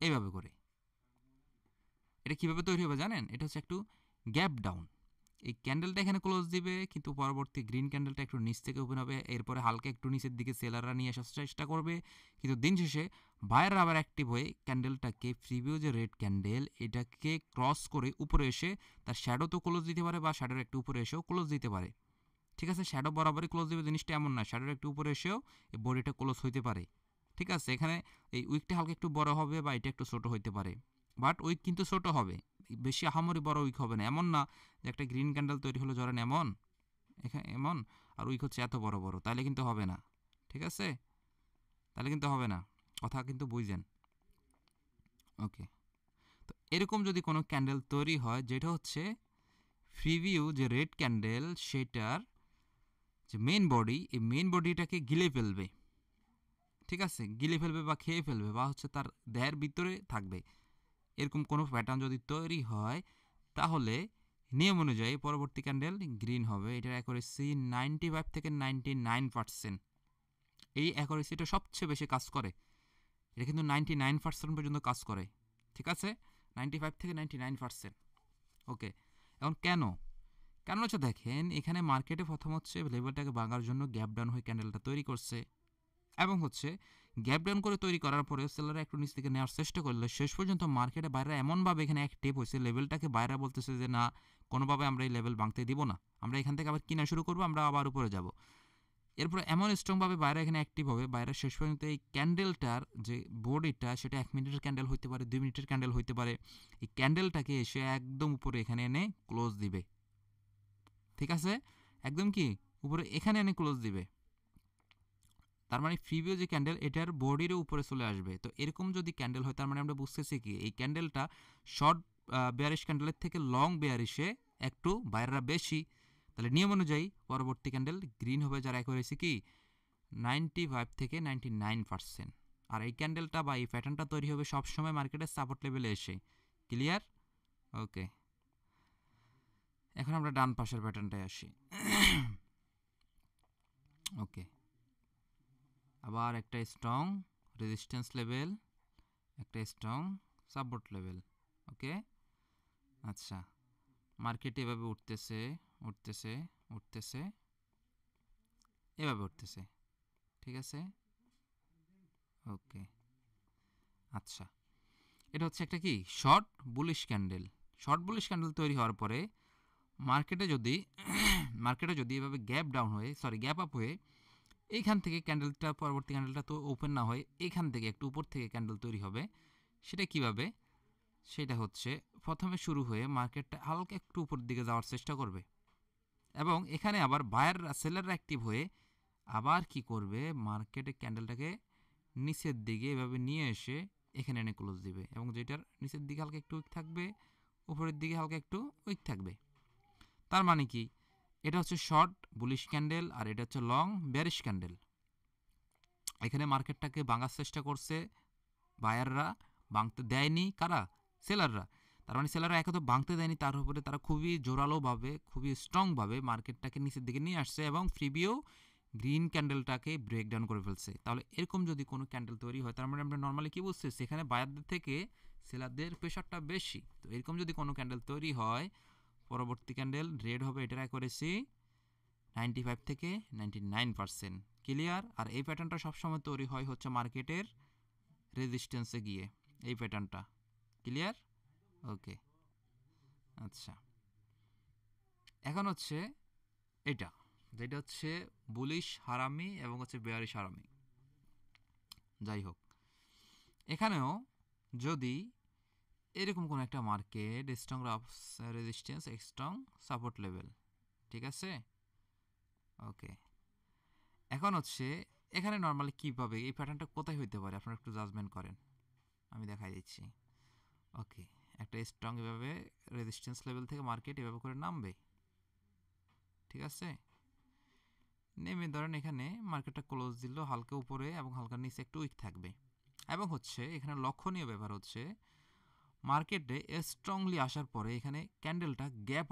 Speaker 1: এইভাবে করে, এটা কীভাবে তৈরি হবে জানেন? এটা হচ্ছে একটু গ্যাপ ডাউন। এই ক্যান্ডেলটা এখানে ক্লোজ দিবে, কিন্তু পরবর্তী গ্রিন ক্যান্ডেলটা একটু নিচ থেকে ওপেন হবে, এরপরে হালকা একটু নিচের দিকে সেলাররা নিয়ে আসার চেষ্টা করবে, কিন্তু দিন শেষে বায়াররা আবার অ্যাক্টিভ হয়ে ক্যান্ডেলটাকে প্রিভিউ যে রেড ক্যান্ডেল এটাকে ক্রস করে উপরে এসে তার শ্যাডো তো ক্লোজ দিতে পারে বা শ্যাডোর একটু উপরে এসেও ক্লোজ দিতে পারে। ঠিক আছে, শ্যাডো বরাবরই ক্লোজ দেবে জিনিসটা এমন না, শ্যাডোর একটু উপরে এসেও এই বডিটা ক্লোজ হইতে পারে। ঠিক আছে, এখানে এই উইকটা হালকা একটু বড় হবে বা এটা একটু ছোট হইতে পারে, বাট উইক কিন্তু ছোট হবে, বেশি আহামরি বড় উইক হবে না। এমন না যে একটা গ্রিন ক্যান্ডেল তৈরি হলো ধরেন এমন, এখানে এমন, আর উইক হচ্ছে এত বড় বড়, তাহলে কিন্তু হবে না। ঠিক আছে, তাহলে কিন্তু হবে না, কথা কিন্তু বুঝেন। ওকে, তো এরকম যদি কোনো ক্যান্ডেল তৈরি হয় যেটা হচ্ছে প্রিভিউ যে রেড ক্যান্ডেল সেটার যে মেইন বডি, এই মেইন বডিটাকে গিলে ফেলবে। ঠিক আছে, গিলে ফেলবে বা খেয়ে ফেলবে বা হচ্ছে তার দেহের ভিতরে থাকবে, এরকম কোনো প্যাটার্ন যদি তৈরি হয় তাহলে নিয়ম অনুযায়ী পরবর্তী ক্যান্ডেল গ্রিন হবে। এটার অ্যাকুরেসি 95 থেকে 99%। এই অ্যাকুরেসিটা সবচেয়ে বেশি কাজ করে, এটা কিন্তু 99% পর্যন্ত কাজ করে। ঠিক আছে, 95 থেকে 99%। ওকে, এখন কেন কেন হচ্ছে দেখেন, এখানে মার্কেটে প্রথম হচ্ছে লেভেলটাকে ভাঙার জন্য গ্যাপ ডাউন হয়ে ক্যান্ডেলটা তৈরি করছে, এবং হচ্ছে গ্যাপ ডাউন করে তৈরি করার পরে সেলাররা একটু নিচ থেকে নেওয়ার চেষ্টা করলে শেষ পর্যন্ত মার্কেটে বাইরে এমনভাবে এখানে অ্যাক্টিভ হয়েছে, লেভেলটাকে বাইরে বলতেছে যে না, কোনোভাবে আমরা এই লেভেল ভাঙতে দিব না, আমরা এখান থেকে আবার কিনা শুরু করবো, আমরা আবার উপরে যাব। এরপরে এমন স্ট্রংভাবে বাইরে এখানে অ্যাক্টিভ হবে, বাইরে শেষ পর্যন্ত এই ক্যান্ডেলটার যে বডিটা সেটা 1 মিনিটের ক্যান্ডেল হইতে পারে, 2 মিনিটের ক্যান্ডেল হইতে পারে, এই ক্যান্ডেলটাকে এসে একদম উপরে এখানে এনে ক্লোজ দিবে। ঠিক আছে, একদম কি উপরে এখানে এনে ক্লোজ দিবে, তার মানে প্রিভিউ যে ক্যান্ডেল এটার বডির উপরে চলে আসবে। তো এরকম যদি ক্যান্ডেল হয় তার মানে আমরা বুঝতেছি কি এই ক্যান্ডেলটা শর্ট বেয়ারিশ ক্যান্ডেলের থেকে লং বেয়ারিশে একটু বাইরেরা বেশি, তাহলে নিয়ম অনুযায়ী পরবর্তী ক্যান্ডেল গ্রিন হবে, যার অ্যাকুরেসি কি 95 থেকে 99%। আর এই ক্যান্ডেলটা বা এই প্যাটার্নটা তৈরি হবে সবসময় মার্কেটের সাপোর্ট লেভেলে এসে। ক্লিয়ার? ওকে, এখন আমরা ডান পাশের প্যাটার্নটায় আসি। ওকে, আবার একটা স্ট্রং রেজিস্ট্যান্স লেভেল, একটা স্ট্রং সাপোর্ট লেভেল। ওকে, আচ্ছা, মার্কেট এভাবে উঠতেছে উঠতেছে উঠতেছে, এভাবে উঠতেছে, ঠিক আছে। ওকে, আচ্ছা, এটা হচ্ছে একটা কি short bullish candle. Short bullish candle তৈরি হওয়ার পরে মার্কেটে যদি এভাবে গ্যাপ ডাউন হয়ে গ্যাপ আপ হয়ে এইখান থেকে ক্যান্ডেলটা পরবর্তী ক্যান্ডেলটা তো ওপেন না হয় এইখান থেকে একটু উপর থেকে ক্যান্ডেল তৈরি হবে। সেটা কিভাবে? সেটা হচ্ছে প্রথমে শুরু হয়ে মার্কেটটা হালকা একটু উপর দিকে যাওয়ার চেষ্টা করবে এবং এখানে আবার বায়াররা সেলাররা অ্যাক্টিভ হয়ে আবার কি করবে, মার্কেটে ক্যান্ডেলটাকে নিচের দিকে এভাবে নিয়ে এসে এখানে এনে ক্লোজ দিবে এবং যেটার নিচের দিকে হালকা একটু উইক থাকবে, উপরের দিকে হালকা একটু উইক থাকবে। তার মানে কি, এটা হচ্ছে শর্ট বুলিশ ক্যান্ডেল আর এটা হচ্ছে লং বেয়ারিশ ক্যান্ডেল। এখানে মার্কেটটাকে ভাঙার চেষ্টা করছে বায়াররা, ভাঙতে দেয়নি কারা? সেলাররা। তার মানে সেলাররা একে তো ভাঙতে দেয়নি, তার উপরে তারা খুবই জোরালোভাবে খুবই স্ট্রংভাবে মার্কেটটাকে নিচের দিকে নিয়ে আসছে এবং ফ্রিবিও গ্রিন ক্যান্ডেলটাকে ব্রেকডাউন করে ফেলছে। তাহলে এরকম যদি কোনো ক্যান্ডেল তৈরি হয় তার মানে আমরা নর্মালি কী বুঝছি, সেখানে বায়ারদের থেকে সেলারদের প্রেশারটা বেশি। তো এরকম যদি কোনো ক্যান্ডেল তৈরি হয়, পরবর্তী ক্যান্ডেল রেড হবে, এটা করেছি 95 থেকে 99%। ক্লিয়ার? আর এই প্যাটার্নটা সবসময় তৈরি হয় হচ্ছে মার্কেটের রেজিস্ট্যান্সে গিয়ে, এই প্যাটার্নটা। ক্লিয়ার? ওকে, আচ্ছা, এখন হচ্ছে এটা, যেটা হচ্ছে বুলিশ হারামি এবং হচ্ছে বেয়ারিশ হারামি। যাই হোক, এখানেও যদি এরকম কোনো একটা market strong resistance, strong support level, ঠিক আছে। ওকে, এখন হচ্ছে এখানে নর্মালি কীভাবে এই প্যাটার্নটা কোথায় হইতে পারে আপনারা একটু জাজমেন্ট করেন, আমি দেখাই দিচ্ছি। ওকে, একটা স্ট্রং এভাবে রেজিস্ট্যান্স লেভেল থেকে মার্কেট এভাবে করে নামবে, ঠিক আছে। নেমে ধরেন এখানে মার্কেটটা ক্লোজ দিল হালকা উপরে এবং হালকা নিচে একটু উইক থাকবে এবং হচ্ছে এখানে লক্ষণীয় ব্যাপার হচ্ছে মার্কেটে স্ট্রংলি আসার পরে এখানে ক্যান্ডেলটা গ্যাপ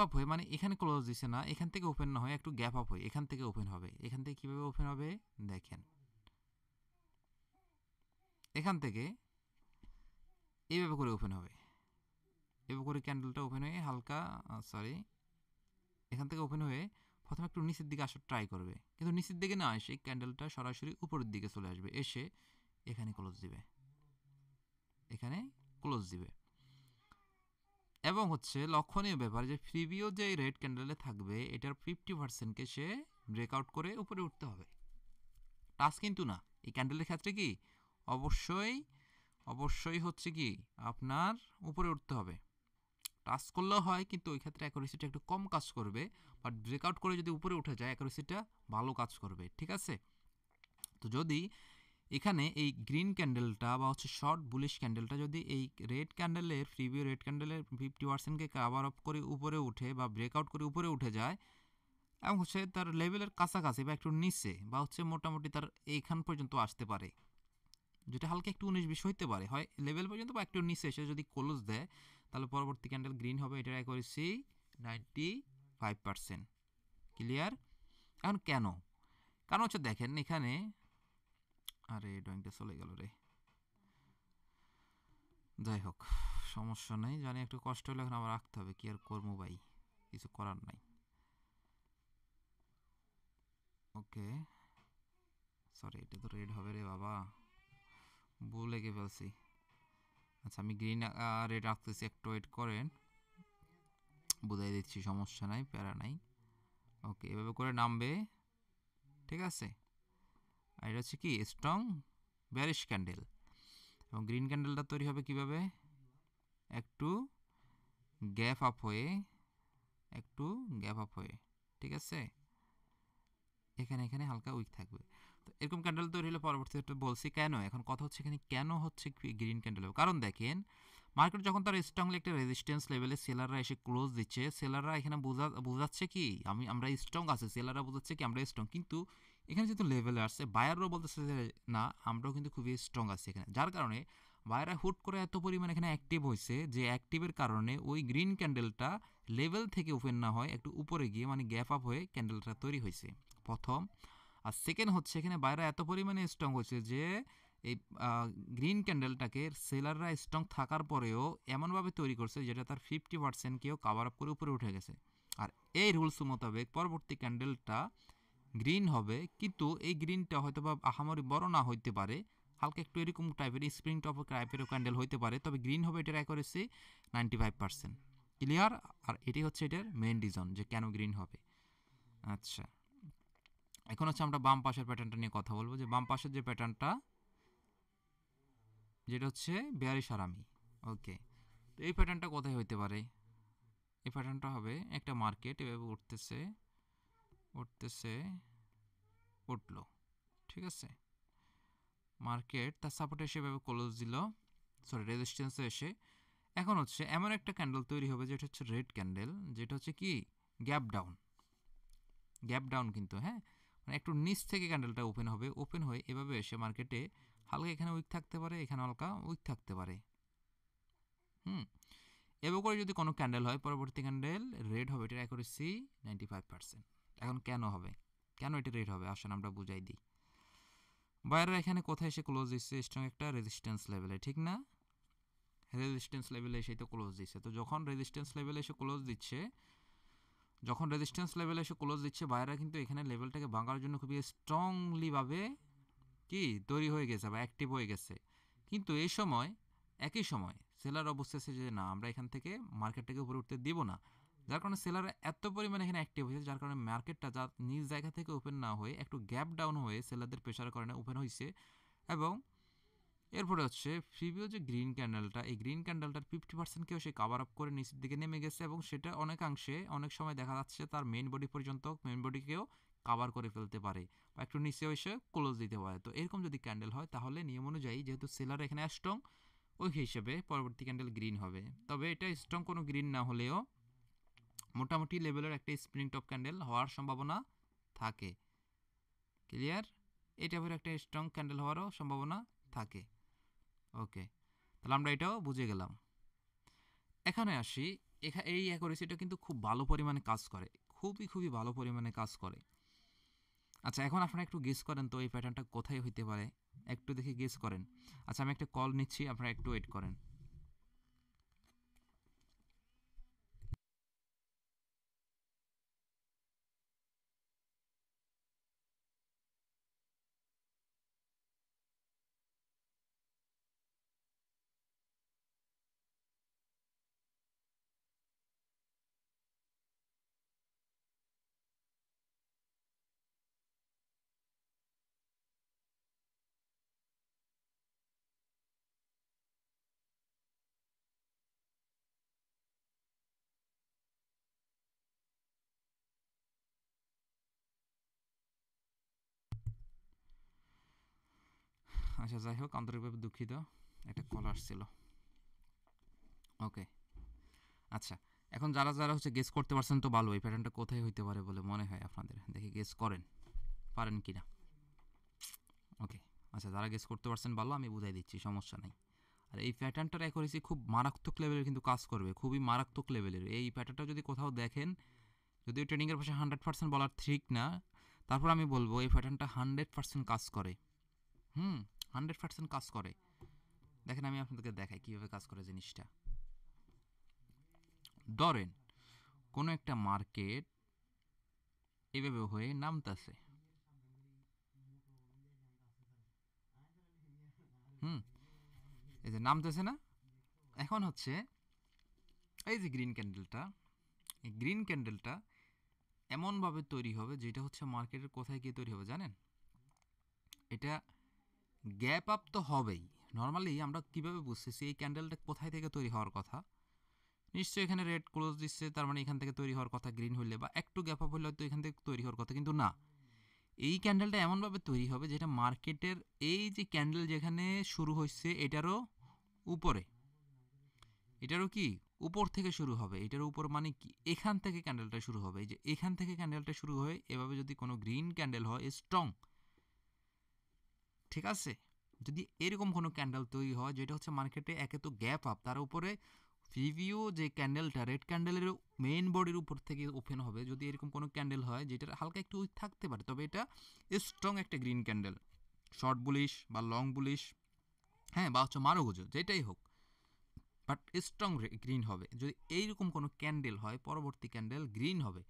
Speaker 1: আপ হয়ে মানে এখানে ক্লোজ দিছে না, এখান থেকে ওপেন না হয় একটু গ্যাপ আপ হয়ে এখান থেকে ওপেন হবে। এখান থেকে কীভাবে ওপেন হবে দেখেন, এখান থেকে এইভাবে করে ওপেন হবে, এভাবে করে ক্যান্ডেলটা ওপেন হয়ে হালকা এখান থেকে ওপেন হয়ে প্রথমে একটু নিচের দিকে আসার ট্রাই করবে, কিন্তু নিচের দিকে না এসে ক্যান্ডেলটা সরাসরি উপরের দিকে চলে আসবে, এসে এখানে ক্লোজ দিবে, এখানে ক্লোজ দিবে। এবং হচ্ছে লক্ষণীয় ব্যাপার যে প্রিভিউ যে রেড ক্যান্ডেলে থাকবে এটার 50%কে সে ব্রেকআউট করে উপরে উঠতে হবে, টাচ কিন্তু না। এই ক্যান্ডেলের ক্ষেত্রে কি অবশ্যই হচ্ছে কি আপনার উপরে উঠতে হবে। টাচ করলেও হয় কিন্তু ওই ক্ষেত্রে অ্যাকুরেসিটা একটু কম কাজ করবে, বাট ব্রেকআউট করে যদি উপরে উঠে যায় অ্যাকুরেসিটা ভালো কাজ করবে, ঠিক আছে। তো যদি এখানে এই গ্রিন ক্যান্ডেলটা বা হচ্ছে শর্ট বুলিশ ক্যান্ডেলটা যদি এই রেড ক্যান্ডেলের প্রিভিউ রেড ক্যান্ডেলের 50%কে কাভার আপ করে উপরে উঠে বা ব্রেকআউট করে উপরে উঠে যায় এবং হচ্ছে তার লেভেলের কাছাকাছি বা একটু নিচে বা হচ্ছে মোটামুটি তার এইখান পর্যন্ত আসতে পারে, যেটা হালকা একটু 19-20 হইতে পারে, হয় লেভেল পর্যন্ত বা একটু নিচে এসে যদি ক্লোজ দেয় তাহলে পরবর্তী ক্যান্ডেল গ্রিন হবে, এটার অ্যাকুরেসি 95%। ক্লিয়ার? এখন কেন কারণ হচ্ছে দেখেন এখানে, আরে ড্রয়িংটা চলে গেল রে, যাই হোক সমস্যা নেই, জানি একটু কষ্ট হলে এখন আবার রাখতে হবে, কি আর করবো ভাই, কিছু করার নাই। ওকে, এটা তো রেড হবে রে বাবা, ভুলে গিয়ে ফেলছি। আচ্ছা, আমি গ্রিন রেড রাখতেছি, একটু ওয়েট করেন, বুঝাই দিচ্ছি, সমস্যা নাই, প্যারা নাই। ওকে, এভাবে করে নামবে, ঠিক আছে। আর এটা হচ্ছে কি স্ট্রং বেয়ারিশ ক্যান্ডেল এবং গ্রিন ক্যান্ডেলটা তৈরি হবে কিভাবে, একটু গ্যাপ আপ হয়ে ঠিক আছে, এখানে হালকা উইক থাকবে। তো এরকম ক্যান্ডেল তৈরি হলে পরবর্তীতে বলছি কেন, এখন কথা হচ্ছে এখানে কেন হচ্ছে গ্রিন ক্যান্ডেল, কারণ দেখেন মার্কেট যখন তার স্ট্রংলি একটা রেজিস্ট্যান্স লেভেলে সেলাররা এসে ক্লোজ দিচ্ছে, সেলাররা এখানে বোঝাচ্ছে কি আমরা স্ট্রং আছে, সেলাররা বোঝাচ্ছে কি আমরা স্ট্রং, কিন্তু এখানে যেহেতু লেভেলে আসছে বায়াররাও বলতেছে যে না আমরাও কিন্তু খুবই স্ট্রং আছি এখানে, যার কারণে বায়াররা হুট করে এত পরিমাণ এখানে অ্যাক্টিভ হয়েছে যে অ্যাক্টিভের কারণে ওই গ্রিন ক্যান্ডেলটা লেভেল থেকে ওপেন না হয় একটু উপরে গিয়ে মানে গ্যাপ আপ হয়ে ক্যান্ডেলটা তৈরি হয়েছে প্রথম। আর সেকেন্ড হচ্ছে এখানে বায়াররা এত পরিমাণে স্ট্রং হয়েছে যে এই গ্রিন ক্যান্ডেলটাকে সেলাররা স্ট্রং থাকার পরেও এমনভাবে তৈরি করছে যেটা তার 50%কেও কাভার আপ করে উপরে উঠে গেছে। আর এই রুলস মোতাবেক পরবর্তী ক্যান্ডেলটা গ্রিন হবে, কিন্তু এই গ্রিনটা হয়তো বা আহামরি বড় না হইতে পারে, হালকা একটু এরকম টাইপের স্প্রিং টপ টাইপের ক্যান্ডেল হইতে পারে, তবে গ্রিন হবে এটার অ্যাকুরেসি 95%। ক্লিয়ার? আর এটি হচ্ছে এটার মেইন রিজন যে কেন গ্রিন হবে। আচ্ছা, এখন হচ্ছে আমরা বাম পাশের প্যাটার্নটা নিয়ে কথা বলবো, যে বাম পাশের যে প্যাটার্নটা যেটা হচ্ছে বেয়ারিশ আরামি। ওকে, তো এই প্যাটার্নটা কোথায় হইতে পারে? এই প্যাটার্নটা হবে একটা মার্কেট এভাবে উঠতেছে উঠতেছে উঠলো, ঠিক আছে, মার্কেট তার সাপোর্টে এসে এভাবে ক্লোজ দিল, সরি রেজিস্ট্যান্সে এসে এখন হচ্ছে এমন একটা ক্যান্ডেল তৈরি হবে যেটা হচ্ছে রেড ক্যান্ডেল, যেটা হচ্ছে কি গ্যাপ ডাউন, গ্যাপ ডাউন কিন্তু, হ্যাঁ, মানে একটু নিচ থেকে ক্যান্ডেলটা ওপেন হবে, ওপেন হয়ে এভাবে এসে মার্কেটে হালকা এখানে উইক থাকতে পারে, এখানে হালকা উইক থাকতে পারে। হুম, এভাবে করে যদি কোনো ক্যান্ডেল হয়, পরবর্তী ক্যান্ডেল রেড হবে, এটার অ্যাকুরেসি 95%। এখন কেন হবে, কেন এটা রেড হবে, আসেন আমরা বুঝাই দিই। বায়াররা এখানে কোথায় এসে ক্লোজ দিচ্ছে? স্ট্রং একটা রেজিস্ট্যান্স লেভেলে, ঠিক না? রেজিস্ট্যান্স লেভেলে এসে তো ক্লোজ দিচ্ছে, তো যখন রেজিস্ট্যান্স লেভেলে এসে ক্লোজ দিচ্ছে, যখন রেজিস্ট্যান্স লেভেলে এসে ক্লোজ দিচ্ছে, বায়াররা কিন্তু এখানে লেভেলটাকে ভাঙার জন্য খুবই স্ট্রংলি ভাবে কি তৈরি হয়ে গেছে বা অ্যাক্টিভ হয়ে গেছে। কিন্তু এই সময়, একই সময় সেলার অবস্থা যে না, আমরা এখান থেকে মার্কেটটাকে উপরে উঠতে দিব না, যার কারণে সেলার এত পরিমাণে এখানে অ্যাক্টিভ হয়েছে, যার কারণে মার্কেটটা যা নিজ জায়গা থেকে ওপেন না হয়ে একটু গ্যাপ ডাউন হয়ে সেলারদের প্রেশার কারণে ওপেন হয়েছে। এবং এরপরে হচ্ছে প্রিভিউ যে গ্রিন ক্যান্ডেলটা, এই গ্রিন ক্যান্ডেলটার 50%কেও সে কাভার আপ করে নিচের দিকে নেমে গেছে, এবং সেটা অনেকাংশে অনেক সময় দেখা যাচ্ছে তার মেইন বডি পর্যন্ত, মেইন বডিকেও কাভার করে ফেলতে পারে বা একটু নিচেও এসে ক্লোজ দিতে পারে। তো এরকম যদি ক্যান্ডেল হয়, তাহলে নিয়ম অনুযায়ী যেহেতু সেলার এখানে স্ট্রং, ওই হিসেবে পরবর্তী ক্যান্ডেল গ্রিন হবে। তবে এটা স্ট্রং কোনো গ্রিন না হলেও মোটামুটি লেভেলের একটা স্প্রিং টপ ক্যান্ডেল হওয়ার সম্ভাবনা থাকে। ক্লিয়ার? এই টাইপের একটা স্ট্রং ক্যান্ডেল হওয়ারও সম্ভাবনা থাকে। ওকে, তাহলে আমরা এটাও বুঝে গেলাম। এখানে আসি, এই অ্যাকুরেসিটা কিন্তু খুব ভালো পরিমাণে কাজ করে, খুবই ভালো পরিমাণে কাজ করে। আচ্ছা, এখন আপনারা একটু গেস করেন তো এই প্যাটার্নটা কোথায় হইতে পারে, একটু দেখে গেস করেন। আচ্ছা, আমি একটা কল নিচ্ছি, আপনারা একটু ওয়েট করেন। আচ্ছা, যাই হোক, আন্তরিকভাবে দুঃখিত, একটা কল আসছিল। ওকে, আচ্ছা, এখন যারা যারা হচ্ছে গেস করতে পারছেন তো ভালো, এই প্যাটার্নটা কোথায় হইতে পারে বলে মনে হয় আপনাদের, দেখি গেস করেন পারেন কি না। ওকে, আচ্ছা, যারা গেস করতে পারছেন ভালো, আমি বুঝাই দিচ্ছি, সমস্যা নাই। আর এই প্যাটার্নটার অ্যাকুরেসি খুব মারাত্মক লেভেলের কিন্তু কাজ করবে, খুবই মারাত্মক লেভেলের। এই প্যাটার্নটা যদি কোথাও দেখেন, যদিও ট্রেনিংয়ের পাশে 100% বলার ঠিক না, তারপর আমি বলবো এই প্যাটার্নটা 100% কাজ করে। 100% কাজ করে। দেখেন, আমি আপনাদেরকে দেখাই কীভাবে কাজ করে জিনিসটা। ধরেন কোনো একটা মার্কেট এভাবে হয়ে নামতেছে, হুম, এই যে নামতেছে না, এখন হচ্ছে এই যে গ্রিন ক্যান্ডেলটা, এই গ্রিন ক্যান্ডেলটা এমনভাবে তৈরি হবে যেটা হচ্ছে মার্কেটের কোথায় গিয়ে তৈরি হবে জানেন? এটা গ্যাপ আপ তো হবেই। নর্মালি আমরা কিভাবে বুঝতেছি এই ক্যান্ডেলটা কোথায় থেকে তৈরি হওয়ার কথা? নিশ্চয়ই এখানে রেড ক্লোজ দিচ্ছে, তার মানে এখান থেকে তৈরি হওয়ার কথা গ্রিন হইলে, বা একটু গ্যাপ আপ হলে হয়তো এখান থেকে তৈরি হওয়ার কথা, কিন্তু না, এই ক্যান্ডেলটা এমনভাবে তৈরি হবে যেটা মার্কেটের এই যে ক্যান্ডেল যেখানে শুরু হয়েছে এটারও উপরে, এটারও কি উপর থেকে শুরু হবে, এটার উপর মানে কি এখান থেকে ক্যান্ডেলটা শুরু হবে, এই যে এখান থেকে ক্যান্ডেলটা শুরু হয়ে এভাবে যদি কোনো গ্রিন ক্যান্ডেল হয় স্ট্রং, ঠিক আছে, যদি এরকম কোনো ক্যান্ডেল তৈরি হয় যেটা হচ্ছে মার্কেটে একে তো গ্যাপ আপ, তার উপরে প্রিভিউ যে ক্যান্ডেলটা রেড ক্যান্ডেলের মেইন বডির উপর থেকে ওপেন হবে, যদি এরকম কোনো ক্যান্ডেল হয় যেটার হালকা একটু উইক থাকতে পারে, তবে এটা স্ট্রং একটা গ্রিন ক্যান্ডেল, শর্ট বুলিশ বা লং বুলিশ, হ্যাঁ, বা হচ্ছে মারুগুজো, যেটাই হোক, বাট স্ট্রং গ্রিন হবে। যদি এইরকম কোনো ক্যান্ডেল হয়, পরবর্তী ক্যান্ডেল গ্রিন হবে।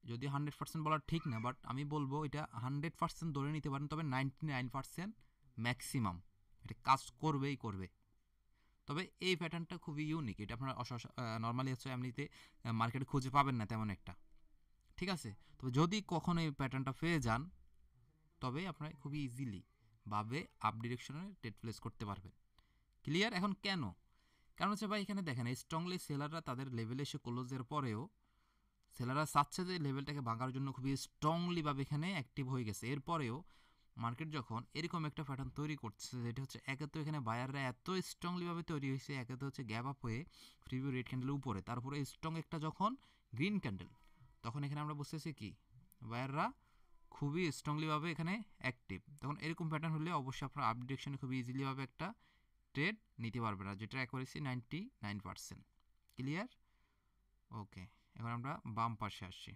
Speaker 1: যদি 100% বলা ঠিক না, বাট আমি বলবো এটা 100% ধরে নিতে পারেন, তবে 99% ম্যাক্সিমাম এটা কাজ করবেই করবে। তবে এই প্যাটার্নটা খুবই ইউনিক, এটা আপনারা নর্মালি হচ্ছে এমনিতে মার্কেটে খুঁজে পাবেন না তেমন একটা। ঠিক আছে, তবে যদি কখনো এই প্যাটার্নটা পেয়ে যান, তবে আপনারা খুবই ইজিলি ভাবে আপ ডিরেকশনে ট্রেড প্লেস করতে পারবেন। ক্লিয়ার? এখন কেন? কারণ হচ্ছে ভাই এখানে দেখেন স্ট্রংলি সেলাররা তাদের লেভেলে এসে ক্লোজের পরেও সেলাররা চাচ্ছে যে লেভেলটাকে ভাঙার জন্য খুবই স্ট্রংলিভাবে এখানে অ্যাক্টিভ হয়ে গেছে। এরপরেও মার্কেট যখন এরকম একটা প্যাটার্ন তৈরি করছে, যেটা হচ্ছে একে তো এখানে বায়াররা এত স্ট্রংলিভাবে তৈরি হয়েছে, একে তো হচ্ছে গ্যাপ আপ হয়ে প্রিভিউ রেড ক্যান্ডেলের উপরে, তারপরে স্ট্রং একটা যখন গ্রিন ক্যান্ডেল, তখন এখানে আমরা বুঝতেছি কি বায়াররা খুবই স্ট্রংলিভাবে এখানে অ্যাক্টিভ। তখন এরকম প্যাটার্ন হলে অবশ্যই আপনার আপ ডিরেকশনে খুবই ইজিলিভাবে একটা ট্রেড নিতে পারবে না, যেটা অ্যাকুরেসি 99%। ক্লিয়ার? ওকে, এখন আমরা বাম পাশে আসছি।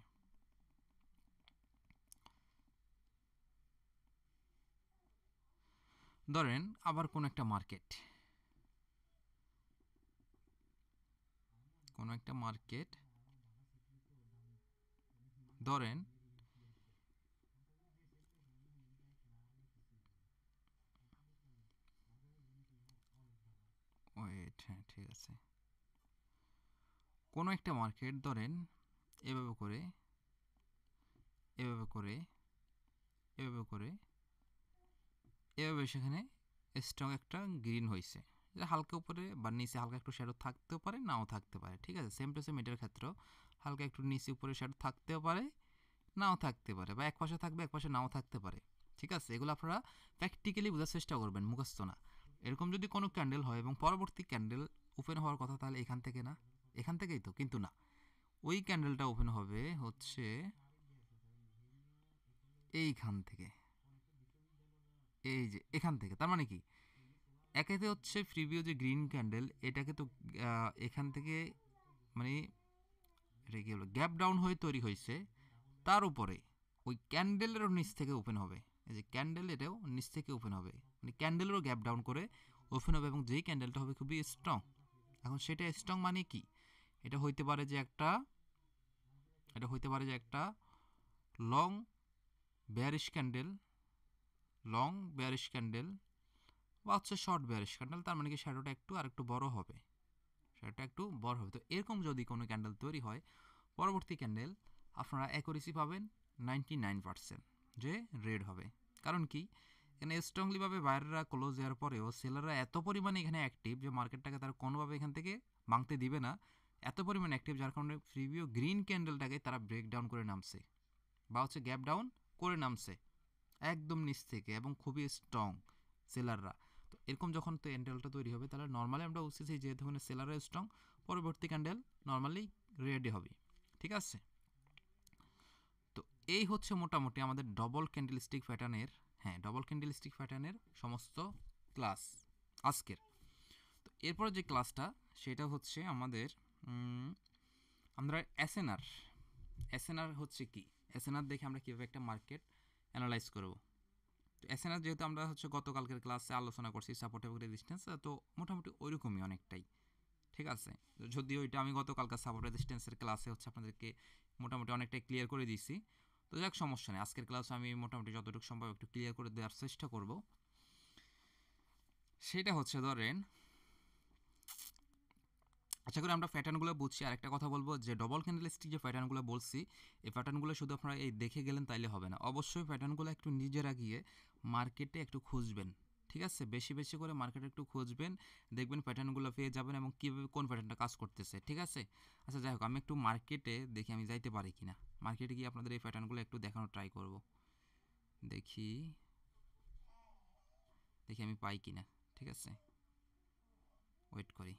Speaker 1: ধরেন আবার কোন একটা মার্কেট, ধরেন ওয়েট, হ্যাঁ ঠিক আছে, কোনো একটা মার্কেট ধরেন এভাবে করে এভাবে করে এভাবে করে এভাবে সেখানে স্ট্রং একটা গ্রিন হয়েছে, এটা হালকা উপরে বা নিচে হালকা একটু শ্যাডো থাকতেও পারে, নাও থাকতে পারে। ঠিক আছে, সেম টু সেম এটার ক্ষেত্রেও হালকা একটু নিচে উপরে শ্যাডো থাকতেও পারে, নাও থাকতে পারে, বা এক পাশে থাকবে এক পাশে নাও থাকতে পারে। ঠিক আছে, এগুলো আপনারা প্র্যাকটিক্যালি বোঝার চেষ্টা করবেন, মুখস্থ না। এরকম যদি কোনো ক্যান্ডেল হয় এবং পরবর্তী ক্যান্ডেল ওপেন হওয়ার কথা, তাহলে এখান থেকে না, এখান থেকেই তো, কিন্তু না, ওই ক্যান্ডেলটা ওপেন হবে হচ্ছে এইখান থেকে, এই যে এখান থেকে। তার মানে কি, একেতে হচ্ছে প্রিভিউ যে গ্রিন ক্যান্ডেল, এটাকে তো এখান থেকে মানে এটা কি হলো, গ্যাপ ডাউন হয়ে তৈরি হয়েছে, তার উপরে ওই ক্যান্ডেলেরও নিচ থেকে ওপেন হবে। এই যে ক্যান্ডেল, এটাও নিচ থেকে ওপেন হবে, মানে ক্যান্ডেলেরও গ্যাপ ডাউন করে ওপেন হবে, এবং যেই ক্যান্ডেলটা হবে খুবই স্ট্রং। এখন সেটা স্ট্রং মানে কি, এটা হইতে পারে যে একটা long bearish candle, long bearish candle, বা হচ্ছে শর্ট বেয়ারিশ ক্যান্ডেল। তার মানে কি শ্যাডোটা একটু আর একটু বড় হবে, শ্যাডোটা একটু বড় হবে। তো এরকম যদি কোনো ক্যান্ডেল তৈরি হয়, পরবর্তী ক্যান্ডেল আপনারা অ্যাকুরেসি পাবেন 99%, যে রেড হবে। কারণ কি, এখানে স্ট্রংলিভাবে বাইরেরা ক্লোজ দেওয়ার পরেও সেলাররা এত পরিমাণে এখানে অ্যাক্টিভ যে মার্কেটটাকে তারা কোনোভাবে এখান থেকে ভাঙতে দিবে না, এত পরিমাণে অ্যাক্টিভ, যার কারণে প্রিভিউ গ্রিন ক্যান্ডেলটাকে তারা ব্রেক ডাউন করে নামছে, বা হচ্ছে গ্যাপ ডাউন করে নামছে একদম নিচ থেকে, এবং খুবই স্ট্রং সেলাররা। তো এরকম যখন তো ক্যান্ডেলটা তৈরি হবে, তাহলে নর্মালি আমরা বুঝতেছি যে ধরুন সেলাররা স্ট্রং, পরবর্তী ক্যান্ডেল নর্মালি রেডি হবে। ঠিক আছে, তো এই হচ্ছে মোটামুটি আমাদের ডবল ক্যান্ডেলস্টিক প্যাটার্নের, হ্যাঁ ডবল ক্যান্ডেলস্টিক প্যাটার্নের সমস্ত ক্লাস আজকের। তো এরপর যে ক্লাসটা, সেটা হচ্ছে আমাদের আমরা এসএনআর হচ্ছে কি, এসএনআর দেখে আমরা কীভাবে একটা মার্কেট অ্যানালাইজ করব। তো এসএনআর যেহেতু আমরা হচ্ছে গতকালকের ক্লাসে আলোচনা করছি সাপোর্ট এবং রেজিস্ট্যান্স, তো মোটামুটি ওইরকমই অনেকটাই। ঠিক আছে, যদিও এটা আমি গতকালকে সাপোর্ট রেজিস্ট্যান্সের ক্লাসে হচ্ছে আপনাদেরকে মোটামুটি অনেকটাই ক্লিয়ার করে দিয়েছি। তো যাক, সমস্যা নেই, আজকের ক্লাসে আমি মোটামুটি যতটুকু সম্ভব একটু ক্লিয়ার করে দেওয়ার চেষ্টা করব। সেটা হচ্ছে ধরেন, আশা করি আমরা প্যাটার্নগুলো বুঝছি। আর একটা কথা বলবো, যে ডবল ক্যান্ডেলস্টিক যে প্যাটার্নগুলো বলছি, এই প্যাটার্নগুলো শুধু আপনারা এই দেখে গেলেন তাইলে হবে না, অবশ্যই প্যাটার্নগুলো একটু নিজেরা গিয়ে মার্কেটে একটু খুঁজবেন। ঠিক আছে, বেশি বেশি করে মার্কেটে একটু খুঁজবেন, দেখবেন প্যাটার্নগুলো পেয়ে যাবেন এবং কীভাবে কোন প্যাটার্নটা কাজ করতেছে। ঠিক আছে, আচ্ছা যাই হোক, আমি একটু মার্কেটে দেখি আমি যাইতে পারি কিনা, মার্কেটে গিয়ে আপনাদের এই প্যাটার্নগুলো একটু দেখানোর ট্রাই করব, দেখি দেখি আমি পাই কিনা। ঠিক আছে, ওয়েট করি।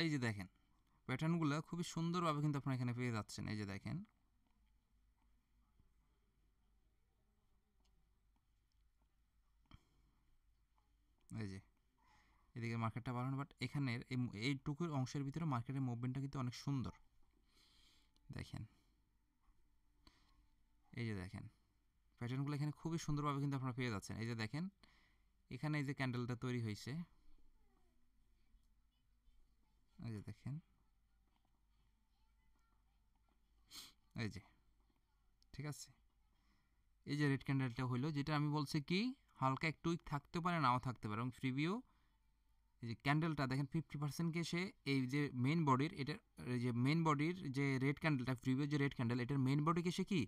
Speaker 1: এই যে দেখেন, প্যাটার্নগুলো খুবই সুন্দরভাবে কিন্তু আপনারা এখানে পেয়ে যাচ্ছেন। এই যে দেখেন, এই যে এদিকে মার্কেটটা বাড়ানো, বাট এখানের এইটুকুর অংশের ভিতরে মার্কেটের মুভমেন্টটা কিন্তু অনেক সুন্দর। দেখেন এই যে দেখেন প্যাটার্নগুলো এখানে খুবই সুন্দরভাবে কিন্তু আপনারা পেয়ে যাচ্ছেন। এই যে দেখেন এখানে এই যে ক্যান্ডেলটা তৈরি হয়েছে, এই যে দেখেন এই যে, ঠিক আছে, এই যে রেড ক্যান্ডেলটা হইলো, যেটা আমি বলছি কি হালকা একটু উইক থাকতে পারে নাও থাকতে পারে, এবং প্রিভিউ এই যে ক্যান্ডেলটা দেখেন 50%কে সে এই যে মেইন বডির এটার এই যে মেইন বডির যে রেড ক্যান্ডেলটা প্রিভিউ যে রেড ক্যান্ডেল এটার মেইন বডিকে সে কি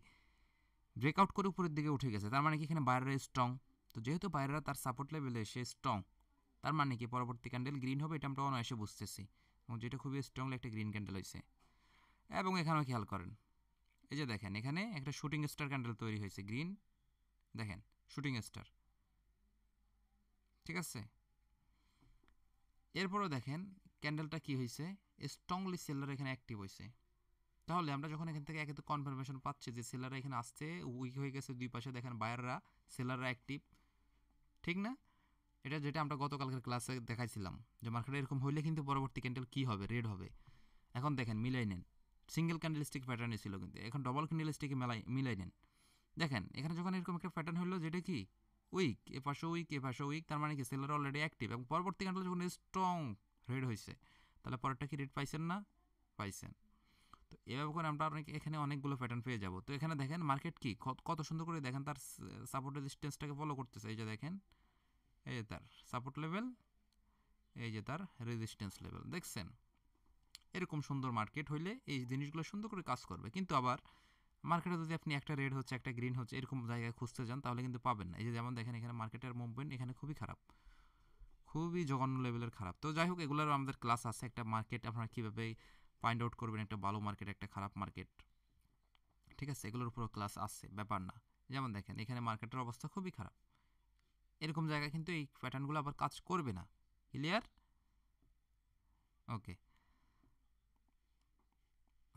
Speaker 1: ব্রেকআউট করে উপরের দিকে উঠে গেছে। তার মানে কি এখানে বাইরেরা স্ট্রং, তো যেহেতু বাইরেরা তার সাপোর্ট লেভেলে সে স্ট্রং, তার মানে কি পরবর্তী ক্যান্ডেল গ্রিন হবে, এটা আমরা অনায়াসে বুঝতেছি, এবং যেটা খুবই স্ট্রংলি একটা গ্রিন ক্যান্ডেল হয়েছে। এবং এখানেও খেয়াল করেন এই যে দেখেন এখানে একটা শুটিং স্টার ক্যান্ডেল তৈরি হয়েছে গ্রিন, দেখেন শুটিং স্টার, ঠিক আছে। এরপরও দেখেন ক্যান্ডেলটা কি হয়েছে, স্ট্রংলি সেলার এখানে অ্যাক্টিভ হয়েছে। তাহলে আমরা যখন এখান থেকে একে তো কনফার্মেশন পাচ্ছি যে সেলাররা এখানে আসছে, উইক হয়ে গেছে দুই পাশে, দেখেন বায়াররা সেলাররা অ্যাক্টিভ, ঠিক না? এটা যেটা আমরা গতকালকের ক্লাসে দেখাইছিলাম যে মার্কেটে এরকম হইলে কিন্তু পরবর্তী ক্যান্ডেল কি হবে, রেড হবে। এখন দেখেন মিলাই নেন, সিঙ্গেল ক্যান্ডেলস্টিক প্যাটার্নে ছিল, কিন্তু এখন ডবল ক্যান্ডেলস্টিকে মিলাই নেন। দেখেন এখানে যখন এরকম একটা প্যাটার্ন হলো যেটা কি উইক, এ পাশে উইক এ পাশে উইক, তার মানে কি সেলার অলরেডি অ্যাক্টিভ, এবং পরবর্তী ক্যান্ডেল যখন স্ট্রং রেড হয়েছে, তাহলে পরেরটা কি রেড পাইছেন না? পাইছেন। তো এভাবে করে আমরা এখানে অনেকগুলো প্যাটার্ন পেয়ে যাব। তো এখানে দেখেন মার্কেট কি কত সুন্দর করে দেখেন তার সাপোর্ট রেজিস্ট্যান্সটাকে ফলো করতেছে। এই যে দেখেন এই যে তার সাপোর্ট লেভেল, এই যে তার রেজিস্ট্যান্স লেভেল, দেখছেন? এরকম সুন্দর মার্কেট হইলে এই জিনিসগুলো সুন্দর করে কাজ করবে। কিন্তু আবার মার্কেটে যদি আপনি একটা রেড হচ্ছে একটা গ্রিন হচ্ছে এরকম জায়গায় খুঁজতে যান, তাহলে কিন্তু পাবেন না। এই যে যেমন দেখেন এখানে মার্কেটের মুভমেন্ট এখানে খুবই খারাপ, খুবই জঘন্য লেভেলের খারাপ। তো যাই হোক এগুলোর আমাদের ক্লাস আছে, একটা মার্কেট আপনারা কীভাবে ফাইন্ড আউট করবেন, একটা ভালো মার্কেট একটা খারাপ মার্কেট, ঠিক আছে, এগুলোর উপরও ক্লাস আছে, ব্যাপার না। যেমন দেখেন এখানে মার্কেটের অবস্থা খুবই খারাপ, এরকম জায়গায় কিন্তু এই প্যাটার্নগুলো আবার কাজ করবে না। ক্লিয়ার? ওকে,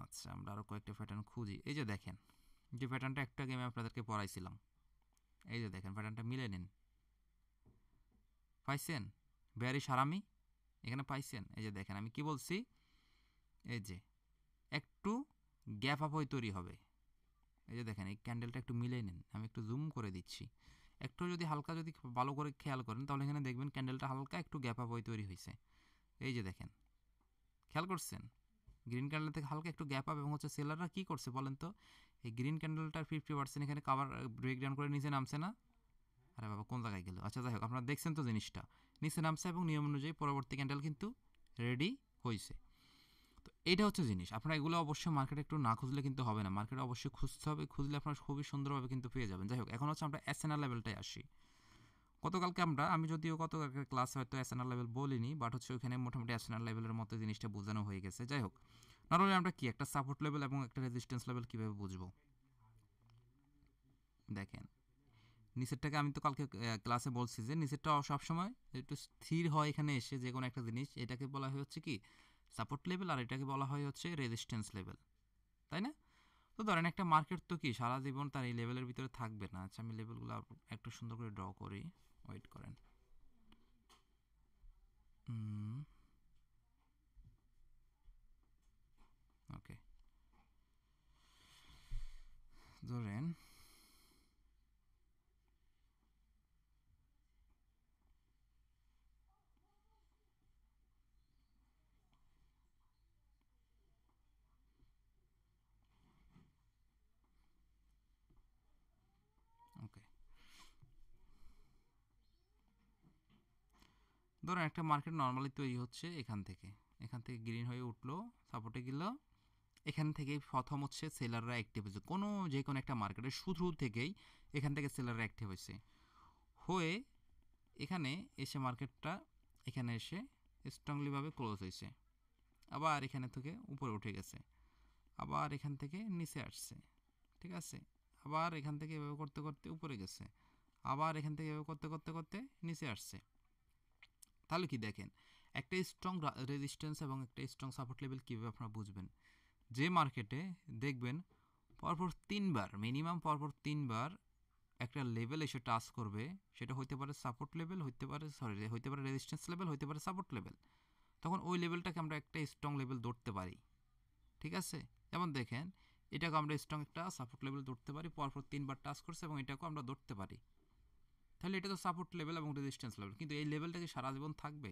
Speaker 1: আচ্ছা আমরা আরও কয়েকটা প্যাটার্ন খুঁজি। এই যে দেখেন যে প্যাটার্নটা একটা গেমে আপনাদেরকে পড়াইছিলাম, এই যে দেখেন প্যাটার্নটা মিলে নিন, পাইছেন? বেয়ারি সারামি এখানে পাইছেন? এই যে দেখেন আমি কি বলছি, এই যে একটু গ্যাপ আপ হয়ে তৈরি হবে। এই যে দেখেন এই ক্যান্ডেলটা একটু মিলে নিন, আমি একটু জুম করে দিচ্ছি, একটু যদি হালকা যদি ভালো করে খেয়াল করেন তাহলে এখানে দেখবেন ক্যান্ডেলটা হালকা একটু গ্যাপ আপ হয়ে তৈরি হয়েছে। এই যে দেখেন, খেয়াল করছেন গ্রিন ক্যান্ডেল থেকে হালকা একটু গ্যাপ আপ, এবং হচ্ছে সেলাররা কী করছে বলেন তো, এই গ্রিন ক্যান্ডেলটার 50% এখানে কাভার ব্রেকডাউন করে নিচে নামছে না? আরে বাবা কোন জায়গায় গেল? আচ্ছা যাই হোক আপনারা দেখছেন তো জিনিসটা, নিচে নামছে এবং নিয়ম অনুযায়ী পরবর্তী ক্যান্ডেল কিন্তু রেডি হয়েছে। তো এইটা হচ্ছে জিনিস, আপনারা এগুলো অবশ্যই মার্কেটে একটু না খুঁজলে কিন্তু হবে না, মার্কেটে অবশ্যই খুঁজতে হবে, খুঁজলে আপনারা খুবই সুন্দরভাবে কিন্তু পেয়ে যাবেন। যাই হোক এখন হচ্ছে আমরা এসএনআর লেভেলটাই আসি। গতকালকে আমি যদিও গতকালকে ক্লাস হয়তো এসএনআর লেভেল বলিনি, বাট হচ্ছে ওইখানে মোটামুটি এসএনআর লেভেলের মতো জিনিসটা বোঝানো হয়ে গেছে। যাই হোক নর্মালি আমরা কি একটা সাপোর্ট লেভেল এবং একটা রেজিস্ট্যান্স লেভেল কীভাবে বুঝবো, দেখেন নিচেরটাকে আমি তো কালকে ক্লাসে বলছি যে নিচেরটা সবসময় একটু স্থির হয় এখানে এসে যে কোনো একটা জিনিস, এটাকে বলা হয় হচ্ছে কি সাপোর্ট লেভেল, আর এটাকে বলা হয় হচ্ছে রেজিস্ট্যান্স লেভেল, তাই না? তো ধরেন একটা মার্কেট তো কি সারা জীবন তার এই লেভেলের ভিতরে থাকবে না। আচ্ছা আমি লেভেলগুলো একটু সুন্দর করে ড্র করি, ওয়েট করেন। ওকে, ধরেন ওকে, ধরেন একটা মার্কেট নর্মালি তৈরি হচ্ছে এখান থেকে গ্রিন হয়ে উঠলো, সাপোর্টে গেল, এখান থেকেই প্রথম হচ্ছে সেলাররা অ্যাক্টিভ হয়েছে, যে কোনো একটা মার্কেটের শুরু থেকেই এখান থেকে সেলাররা অ্যাক্টিভ হয়েছে, হয়ে এখানে এসে মার্কেটটা এখানে এসে স্ট্রংলিভাবে ক্লোজ হয়েছে, আবার এখানে থেকে উপরে উঠে গেছে, আবার এখান থেকে নিচে আসছে, ঠিক আছে, আবার এখান থেকে এভাবে করতে করতে উপরে গেছে, আবার এখান থেকে এভাবে করতে করতে করতে নিচে আসছে। তাহলে কি দেখেন একটা স্ট্রং রেজিস্ট্যান্স এবং একটা স্ট্রং সাপোর্ট লেভেল কীভাবে আপনারা বুঝবেন, যে মার্কেটে দেখবেন পরপর 3 বার মিনিমাম পরপর 3 বার একটা লেভেল এসে টাচ করবে, সেটা হইতে পারে সাপোর্ট লেভেল, হইতে পারে রেজিস্ট্যান্স লেভেল, হইতে পারে সাপোর্ট লেভেল, তখন ওই লেভেলটাকে আমরা একটা স্ট্রং লেভেল ধরতে পারি। ঠিক আছে, যেমন দেখেন এটাকে আমরা স্ট্রং একটা সাপোর্ট লেভেল ধরতে পারি, পরপর 3বার টাচ করছে এবং এটাকেও আমরা ধরতে পারি। তাহলে এটা তো সাপোর্ট লেভেল এবং রেজিস্ট্যান্স লেভেল, কিন্তু এই লেভেলটা কি সারা জীবন থাকবে?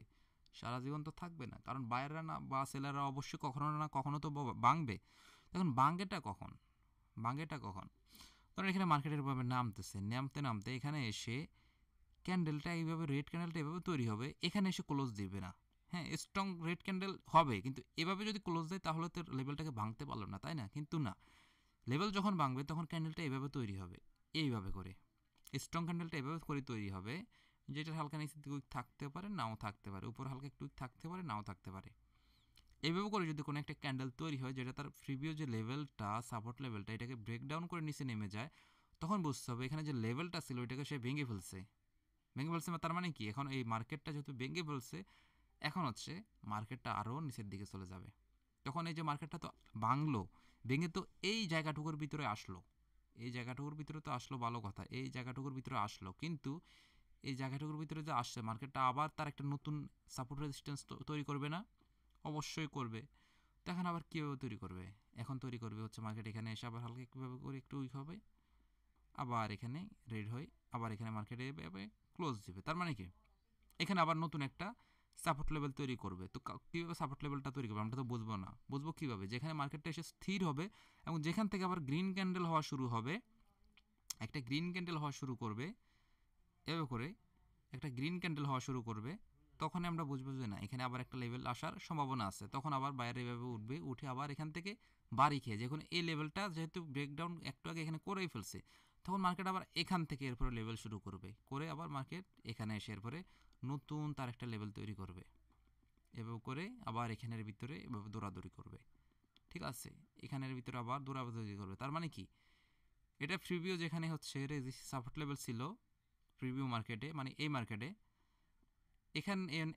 Speaker 1: সারা জীবন তো থাকবে না, কারণ বায়াররা না বা সেলাররা অবশ্যই কখনো না কখনো তো ভাঙবে। এখন ভাঙেটা কখন? ধরেন এখানে মার্কেটের ভাবে নামতেছে, নামতে এখানে এসে ক্যান্ডেলটা এইভাবে, রেড ক্যান্ডেলটা এভাবে তৈরি হবে, এখানে এসে ক্লোজ দিবে না। হ্যাঁ, স্ট্রং রেড ক্যান্ডেল হবে, কিন্তু এভাবে যদি ক্লোজ দেয় তাহলে তো লেভেলটাকে ভাঙতে পারলো না, তাই না? কিন্তু না, লেভেল যখন ভাঙবে তখন ক্যান্ডেলটা এভাবে তৈরি হবে, এইভাবে করে স্ট্রং ক্যান্ডেলটা এভাবে করে তৈরি হবে, যেটা হালকা নিচের দিকে উইক থাকতে পারে, নাও থাকতে পারে, উপর হালকা একটু উইক থাকতে পারে, নাও থাকতে পারে। এইভাবে করে যদি কোনো একটা ক্যান্ডেল তৈরি হয় যেটা তার প্রিভিউ যে লেভেলটা, সাপোর্ট লেভেলটা, এটাকে ব্রেকডাউন করে নিচে নেমে যায়, তখন বুঝতে হবে এখানে যে লেভেলটা ছিল ওইটাকে সে ভেঙে ফেলছে। তার মানে কি, এখন এই মার্কেটটা যেহেতু ভেঙে ফেলছে, এখন হচ্ছে মার্কেটটা আরও নিচের দিকে চলে যাবে। তখন এই যে মার্কেটটা তো ভাঙলো, ভেঙে তো এই জায়গাটুকুর ভিতরে আসলো, এই জায়গাটুকুর ভিতরে তো আসলো, ভালো কথা, এই জায়গাটুকুর ভিতরে আসলো, কিন্তু এই জায়গাটুকুর ভিতরে যে আসছে মার্কেটটা আবার তার একটা নতুন সাপোর্ট রেজিস্ট্যান্স তৈরি করবে না? অবশ্যই করবে। তো এখন আবার কীভাবে তৈরি করবে? এখন তৈরি করবে হচ্ছে মার্কেট এখানে এসে আবার হালকা কীভাবে করে একটু উইক হবে, আবার এখানে রেড হয়ে আবার এখানে মার্কেটে এভাবে ক্লোজ দিবে। তার মানে কি, এখানে আবার নতুন একটা সাপোর্ট লেভেল তৈরি করবে। তো কীভাবে সাপোর্ট লেভেলটা তৈরি করবে আমরা তো বুঝবো না। বুঝবো কীভাবে? যেখানে মার্কেটটা এসে স্থির হবে এবং যেখান থেকে আবার গ্রিন ক্যান্ডেল হওয়া শুরু হবে, একটা গ্রিন ক্যান্ডেল হওয়া শুরু করবে, এভাবে করে একটা গ্রিন ক্যান্ডেল হওয়া শুরু করবে, তখন আমরা বুঝবো যে না, এখানে আবার একটা লেভেল আসার সম্ভাবনা আছে। তখন আবার বাইরে এভাবে উঠবে, উঠে আবার এখান থেকে বাড়ি খেয়ে, যখন এই লেভেলটা যেহেতু ব্রেকডাউন একটু আগে এখানে করেই ফেলছে, তখন মার্কেট আবার এখান থেকে এরপরে লেভেল শুরু করবে, করে আবার মার্কেট এখানে এসে এরপরে নতুন তার একটা লেভেল তৈরি করবে, এভাবে করে আবার এখানের ভিতরে এভাবে দৌড়াদৌড়ি করবে। ঠিক আছে, এখানের ভিতরে আবার দৌড়াদৌড়ি করবে। তার মানে কি, এটা প্রিভিউ যেখানে হচ্ছে সাপোর্ট লেভেল ছিল প্রিভিউ মার্কেটে, মানে এই মার্কেটে,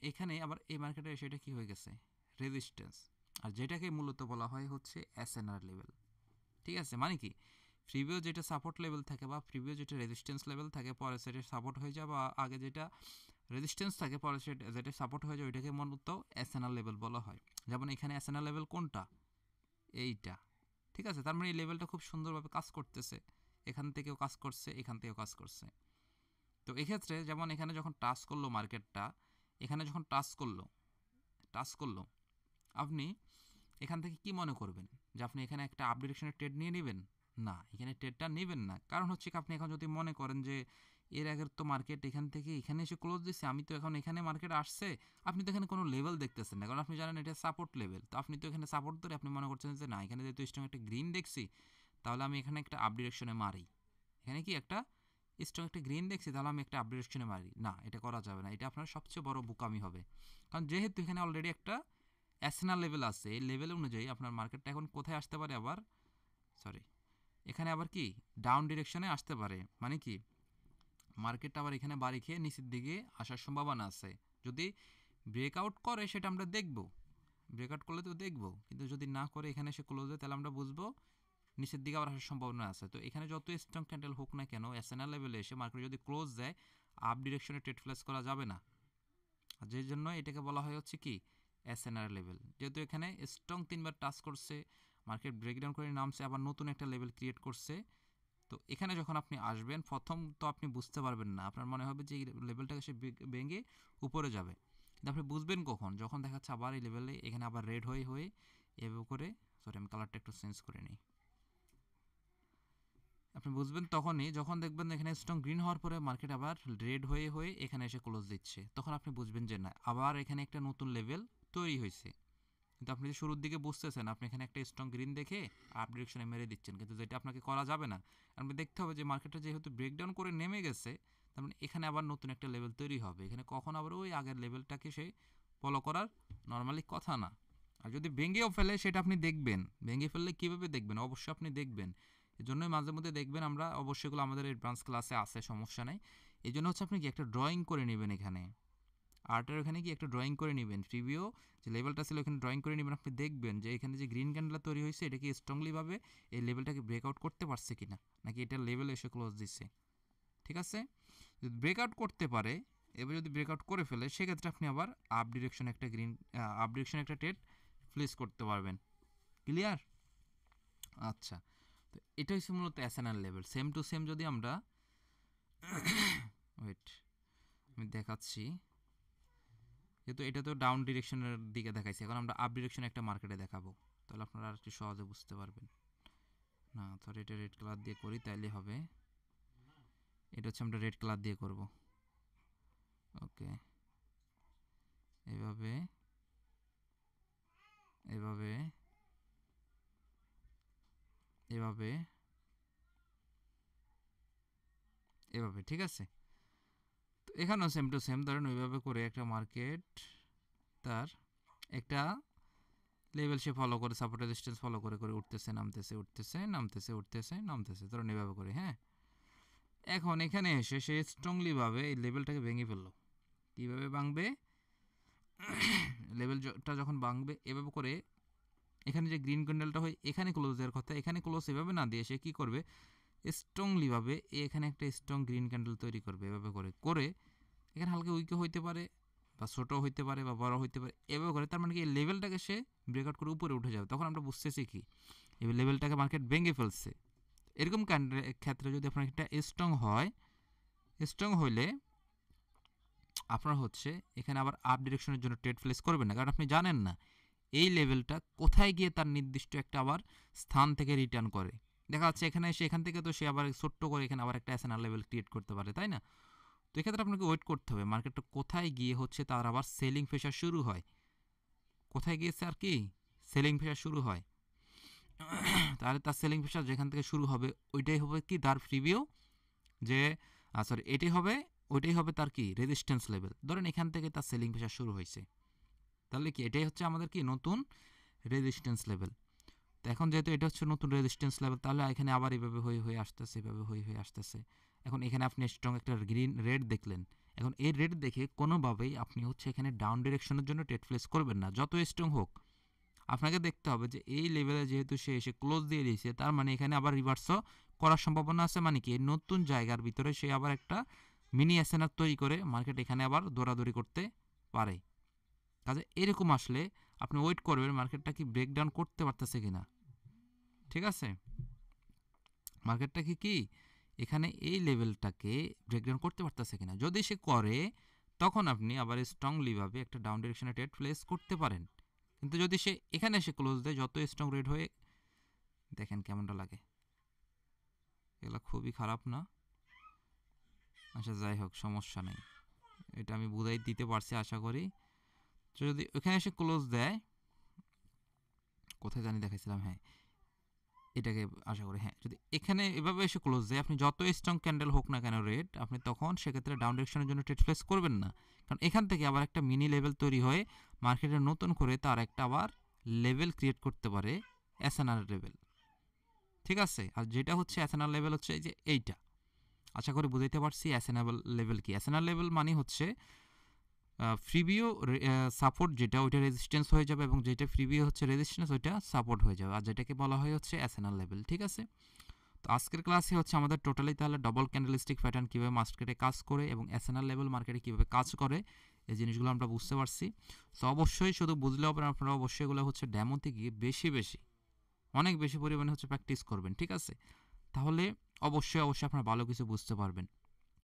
Speaker 1: এখানে আবার এই মার্কেটে এসে এটা কী হয়ে গেছে? রেজিস্ট্যান্স। আর যেটাকে মূলত বলা হয় হচ্ছে এসএনআর লেভেল। ঠিক আছে, মানে কি, প্রিভিউ যেটা সাপোর্ট লেভেল থাকে বা প্রিভিউ যেটা রেজিস্ট্যান্স লেভেল থাকে, পরে সেটা সাপোর্ট হয়ে যায়, বা আগে যেটা রেজিস্ট্যান্স থাকে পরে সেটা যেটা সাপোর্ট হয়ে যায়, ওইটাকে মূলত এসএনআর লেভেল বলা হয়। যেমন এখানে এসএনআর লেভেল কোনটা? এইটা। ঠিক আছে, তার মানে এই লেভেলটা খুব সুন্দরভাবে কাজ করতেছে, এখান থেকেও কাজ করছে, এখান থেকেও কাজ করছে। তো এক্ষেত্রে যেমন এখানে যখন টাচ করলো মার্কেটটা, এখানে যখন টাচ করলো, আপনি এখান থেকে কি মনে করবেন? যে আপনি এখানে একটা আপ ডিরেকশনের ট্রেড নিয়ে নেবেন? না, এখানে ট্রেডটা নেবেন না। কারণ হচ্ছে কি, আপনি এখন যদি মনে করেন যে এর আগের তো মার্কেট এখান থেকে এখানে এসে ক্লোজ দিচ্ছে, আমি তো এখন এখানে মার্কেট আসছে, আপনি তো এখানে কোনো লেভেল দেখতেছেন না, কারণ আপনি জানেন এটা সাপোর্ট লেভেল। তো আপনি তো এখানে সাপোর্ট ধরে আপনি মনে করছেন যে না, এখানে যেহেতু স্ট্রং একটা গ্রিন দেখছি, তাহলে আমি এখানে একটা আপ ডিরেকশনে মারি। এখানে কি একটা স্ট্রং একটা গ্রিন দেখছি, তাহলে আমি একটা আপ ডিরেকশনে মারি। না, এটা করা যাবে না, এটা আপনার সবচেয়ে বড় বোকামি হবে। কারণ যেহেতু এখানে অলরেডি একটা এসএনআর লেভেল আছে, এই লেভেল অনুযায়ী আপনার মার্কেটটা এখন কোথায় আসতে পারে? আবার এখানে আবার কি ডাউন ডিরেকশনে আসতে পারে। মানে কি, মার্কেটটা আবার এখানে বাড়ি খেয়ে নিচের দিকে আসার সম্ভাবনা আছে। যদি ব্রেকআউট করে সেটা আমরা দেখব, ব্রেকআউট করলে তো দেখব, কিন্তু যদি না করে এখানে এসে ক্লোজ হয়, তাহলে আমরা বুঝবো নিচের দিকে আবার আসার সম্ভাবনা আছে। তো এখানে যত স্ট্রং ক্যান্ডেল হোক না কেন, এসএনআর লেভেলে এসে মার্কেট যদি ক্লোজ দেয়, আপ ডিরেকশনে ট্রেড প্লেস করা যাবে না। আর যেই জন্য এটাকে বলা হয় হচ্ছে কি এসএনআর লেভেল। যেহেতু এখানে স্ট্রং 3বার টাচ করছে, মার্কেট ব্রেকডাউন করে নামছে, আবার নতুন একটা লেভেল ক্রিয়েট করছে। তো এখানে যখন আপনি আসবেন, প্রথম তো আপনি বুঝতে পারবেন না, আপনার মনে হবে যে এই লেভেলটাকে সে ভেঙে উপরে যাবে। কিন্তু আপনি বুঝবেন কখন? যখন দেখাচ্ছে আবার এই লেভেলে এখানে আবার রেড হয়ে এভাবে করে, আমি কালারটা একটু চেঞ্জ করে নিই। আপনি বুঝবেন তখনই যখন দেখবেন এখানে স্ট্রং গ্রিন হওয়ার পরে মার্কেট আবার রেড হয়ে এখানে এসে ক্লোজ দিচ্ছে, তখন আপনি বুঝবেন যে না, আবার এখানে একটা নতুন লেভেল তৈরি হয়েছে। কিন্তু আপনি যে শুরুর দিকে বুঝতেছেন, আপনি এখানে একটা স্ট্রং গ্রিন দেখে আপ ডিরেকশনে মেরে দিচ্ছেন, কিন্তু যেটা আপনাকে করা যাবে না। আপনি দেখতে হবে যে মার্কেটটা যেহেতু ব্রেকডাউন করে নেমে গেছে, তার মানে এখানে আবার নতুন একটা লেভেল তৈরি হবে। এখানে কখন আবার ওই আগের লেভেলটাকে সে ফলো করার নর্মালি কথা না। আর যদি ভেঙেও ফেলে সেটা আপনি দেখবেন, ভেঙে ফেললে কীভাবে দেখবেন? অবশ্যই আপনি দেখবেন। এই জন্যই মাঝে মধ্যে দেখবেন, আমরা অবশ্যই এগুলো আমাদের এই ব্রাঞ্চ ক্লাসে আছে, সমস্যা নেই। এই জন্য হচ্ছে আপনি কি একটা ড্রয়িং করে নেবেন, এখানে আর্টের ওখানে কি একটা ড্রয়িং করে নেবেন, প্রিভিউ যে লেভেলটা ছিল ওখানে ড্রয়িং করে নেবেন। আপনি দেখবেন যে এখানে যে গ্রিন ক্যান্ডেলটা তৈরি হয়েছে, এটা কি স্ট্রংলিভাবে এই লেভেলটাকে ব্রেকআউট করতে পারছে কিনা, নাকি এটা লেভেল এসে ক্লোজ দিচ্ছে। ঠিক আছে? যদি ব্রেকআউট করতে পারে, এবার যদি ব্রেকআউট করে ফেলে সেক্ষেত্রে আপনি আবার আপ ডিরেকশন একটা আপ ডিরেকশন একটা ট্রেড প্লেস করতে পারবেন। ক্লিয়ার? আচ্ছা, তো এটা হচ্ছে মূলত SNR level. Same to same যদি আমরা ওয়েট আমি দেখাচ্ছি, যেহেতু এটা তো ডাউন ডিরেকশনের দিকে দেখাইছি, এখন আমরা আপ ডিরেকশনে একটা মার্কেটে দেখাবো, তাহলে আপনারা আর একটু সহজে বুঝতে পারবেন। না সরি, এটা রেড কালার দিয়ে করি তাইলে হবে। এটা হচ্ছে আমরা রেড কালার দিয়ে করব। ওকে, এভাবে এভাবে এভাবে এভাবে, ঠিক আছে? তো এখানেও সেম টু সেম, ধরেন ওইভাবে করে একটা মার্কেট তার একটা লেভেল সে ফলো করে, সাপোর্ট রেজিস্ট্যান্স ফলো করে করে উঠতেছে নামতেছে, উঠতেছে নামতেছে, উঠতেছে নামতেছে, ধরুন এভাবে করে। হ্যাঁ, এখন এখানে এসে সে স্ট্রংলিভাবে এই লেভেলটাকে ভেঙে ফেললো। কীভাবে ভাঙবে? লেভেলটা যখন ভাঙবে এভাবে করে, এখানে যে গ্রিন ক্যান্ডেলটা হয় এখানে ক্লোজ দেওয়ার কথা, এখানে ক্লোজ এভাবে না দিয়ে সে কী করবে, স্ট্রংলিভাবে এখানে একটা স্ট্রং গ্রিন ক্যান্ডেল তৈরি করবে। এভাবে করে করে এখানে হালকা উইকও হইতে পারে বা ছোটো হইতে পারে বা বড় হইতে পারে, এভাবে করে। তার মানে কি এই লেভেলটাকে সে ব্রেকআউট করে উপরে উঠে যাবে, তখন আমরা বুঝতেছি কি এই লেভেলটাকে মার্কেট ভেঙে ফেলছে। এরকম ক্ষেত্রে যদি আপনার একটা স্ট্রং হয়, স্ট্রং হইলে আপনার হচ্ছে এখানে আবার আপ ডিরেকশনের জন্য ট্রেড প্লেস করবেন না, কারণ আপনি জানেন না এই লেভেলটা কোথায় গিয়ে তার নির্দিষ্ট একটা আবার স্থান থেকে রিটার্ন করে। দেখা যাচ্ছে এখানে এসে এখান থেকে তো সে আবার ছোট্ট করে এখানে আবার একটা এসএনআর লেভেল ক্রিয়েট করতে পারে, তাই না? তো এক্ষেত্রে আপনাকে ওয়েট করতে হবে মার্কেটটা কোথায় গিয়ে হচ্ছে তার আবার সেলিং প্রেশার শুরু হয়। কোথায় গিয়েছে আর কি সেলিং প্রেশার শুরু হয়, তাহলে তার সেলিং প্রেশার যেখান থেকে শুরু হবে ওইটাই হবে কি তার প্রিভিউ, যে সরি এটাই হবে, ওইটাই হবে তার কি রেজিস্ট্যান্স লেভেল। ধরেন এখান থেকে তার সেলিং প্রেশার শুরু হয়েছে, তাহলে কি এটাই হচ্ছে আমাদের কি নতুন রেজিস্ট্যান্স লেভেল। তো এখন যেহেতু এটা হচ্ছে নতুন রেজিস্ট্যান্স লেভেল, তাহলে এখানে আবার এভাবে হয়ে হয়ে আসতেছে, এভাবে হয়ে হয়ে আসতেছে। এখন এখানে আপনি স্ট্রং একটা গ্রিন রেড দেখলেন, এখন এই রেড দেখে কোনোভাবেই আপনি হচ্ছে এখানে ডাউন ডিরেকশনের জন্য ট্রেড প্লেস করবেন না, যত স্ট্রং হোক। আপনাকে দেখতে হবে যে এই লেভেলে যেহেতু সে এসে ক্লোজ দিয়ে দিয়েছে, তার মানে এখানে আবার রিভার্সও করার সম্ভাবনা আছে। মানে কি এই নতুন জায়গার ভিতরে সে আবার একটা মিনি এসএনআর তৈরি করে মার্কেট এখানে আবার দৌড়াদৌড়ি করতে পারে। কাজে এরকম আসলে আপনি ওয়েট করবেন মার্কেটটা কি ব্রেকডাউন করতে পারতেছে কিনা, ঠিক আছে? মার্কেটটা কি এখানে এই লেভেলটাকে ব্রেকডাউন করতে পারতেছে কিনা, যদি সে করে তখন আপনি আবার স্ট্রংলিভাবে একটা ডাউন ডিরেকশনে ট্রেড প্লেস করতে পারেন। কিন্তু যদি সে এখানে এসে ক্লোজ দেয়, যত স্ট্রং রেড হয়ে, দেখেন কেমনটা লাগে, এগুলো খুবই খারাপ না? আচ্ছা যাই হোক, সমস্যা নেই, এটা আমি বুঝাই দিতে পারছি আশা করি। তো যদি ওখানে এসে ক্লোজ দেয়, কোথায় জানি দেখাইছিলাম, হ্যাঁ এটাকে আশা করি, হ্যাঁ যদি এখানে এভাবে এসে ক্লোজ দেয়, আপনি যত স্ট্রং ক্যান্ডেল হোক না কেন রেড, আপনি তখন সেক্ষেত্রে ডাউন ডিরেকশনের জন্য ট্রেড প্লেস করবেন না, কারণ এখান থেকে আবার একটা মিনি লেভেল তৈরি হয়ে মার্কেটে নতুন করে তার একটা আবার লেভেল ক্রিয়েট করতে পারে, এসএনআর লেভেল, ঠিক আছে? আর যেটা হচ্ছে এসএনআর লেভেল হচ্ছে এই যে এইটা, আশা করি বুঝাইতে পারছি এসএনআর লেভেল কি। এসএনআর লেভেল মানে হচ্ছে ফ্রিভিও সাপোর্ট, যেটা ওইটা রেজিস্ট্যান্স হয়ে যাবে, এবং যেটা ফ্রিভিও হচ্ছে রেজিস্ট্যান্স ওইটা সাপোর্ট হয়ে যাবে, আর যেটাকে বলা হয় হচ্ছে এসএনআর লেভেল, ঠিক আছে? তো আজকের ক্লাসে হচ্ছে আমাদের টোটালি তাহলে ডবল ক্যান্ডেলস্টিক প্যাটার্ন কীভাবে মার্কেটে কাজ করে এবং এসএনআর লেভেল মার্কেটে কীভাবে কাজ করে, এই জিনিসগুলো আমরা বুঝতে পারছি। তো অবশ্যই শুধু বুঝলে হবে না, আপনারা অবশ্যই এগুলো হচ্ছে ডেমোতে গিয়ে বেশি বেশি অনেক বেশি পরিমাণে হচ্ছে প্র্যাকটিস করবেন, ঠিক আছে? তাহলে অবশ্যই অবশ্যই আপনারা ভালো কিছু বুঝতে পারবেন।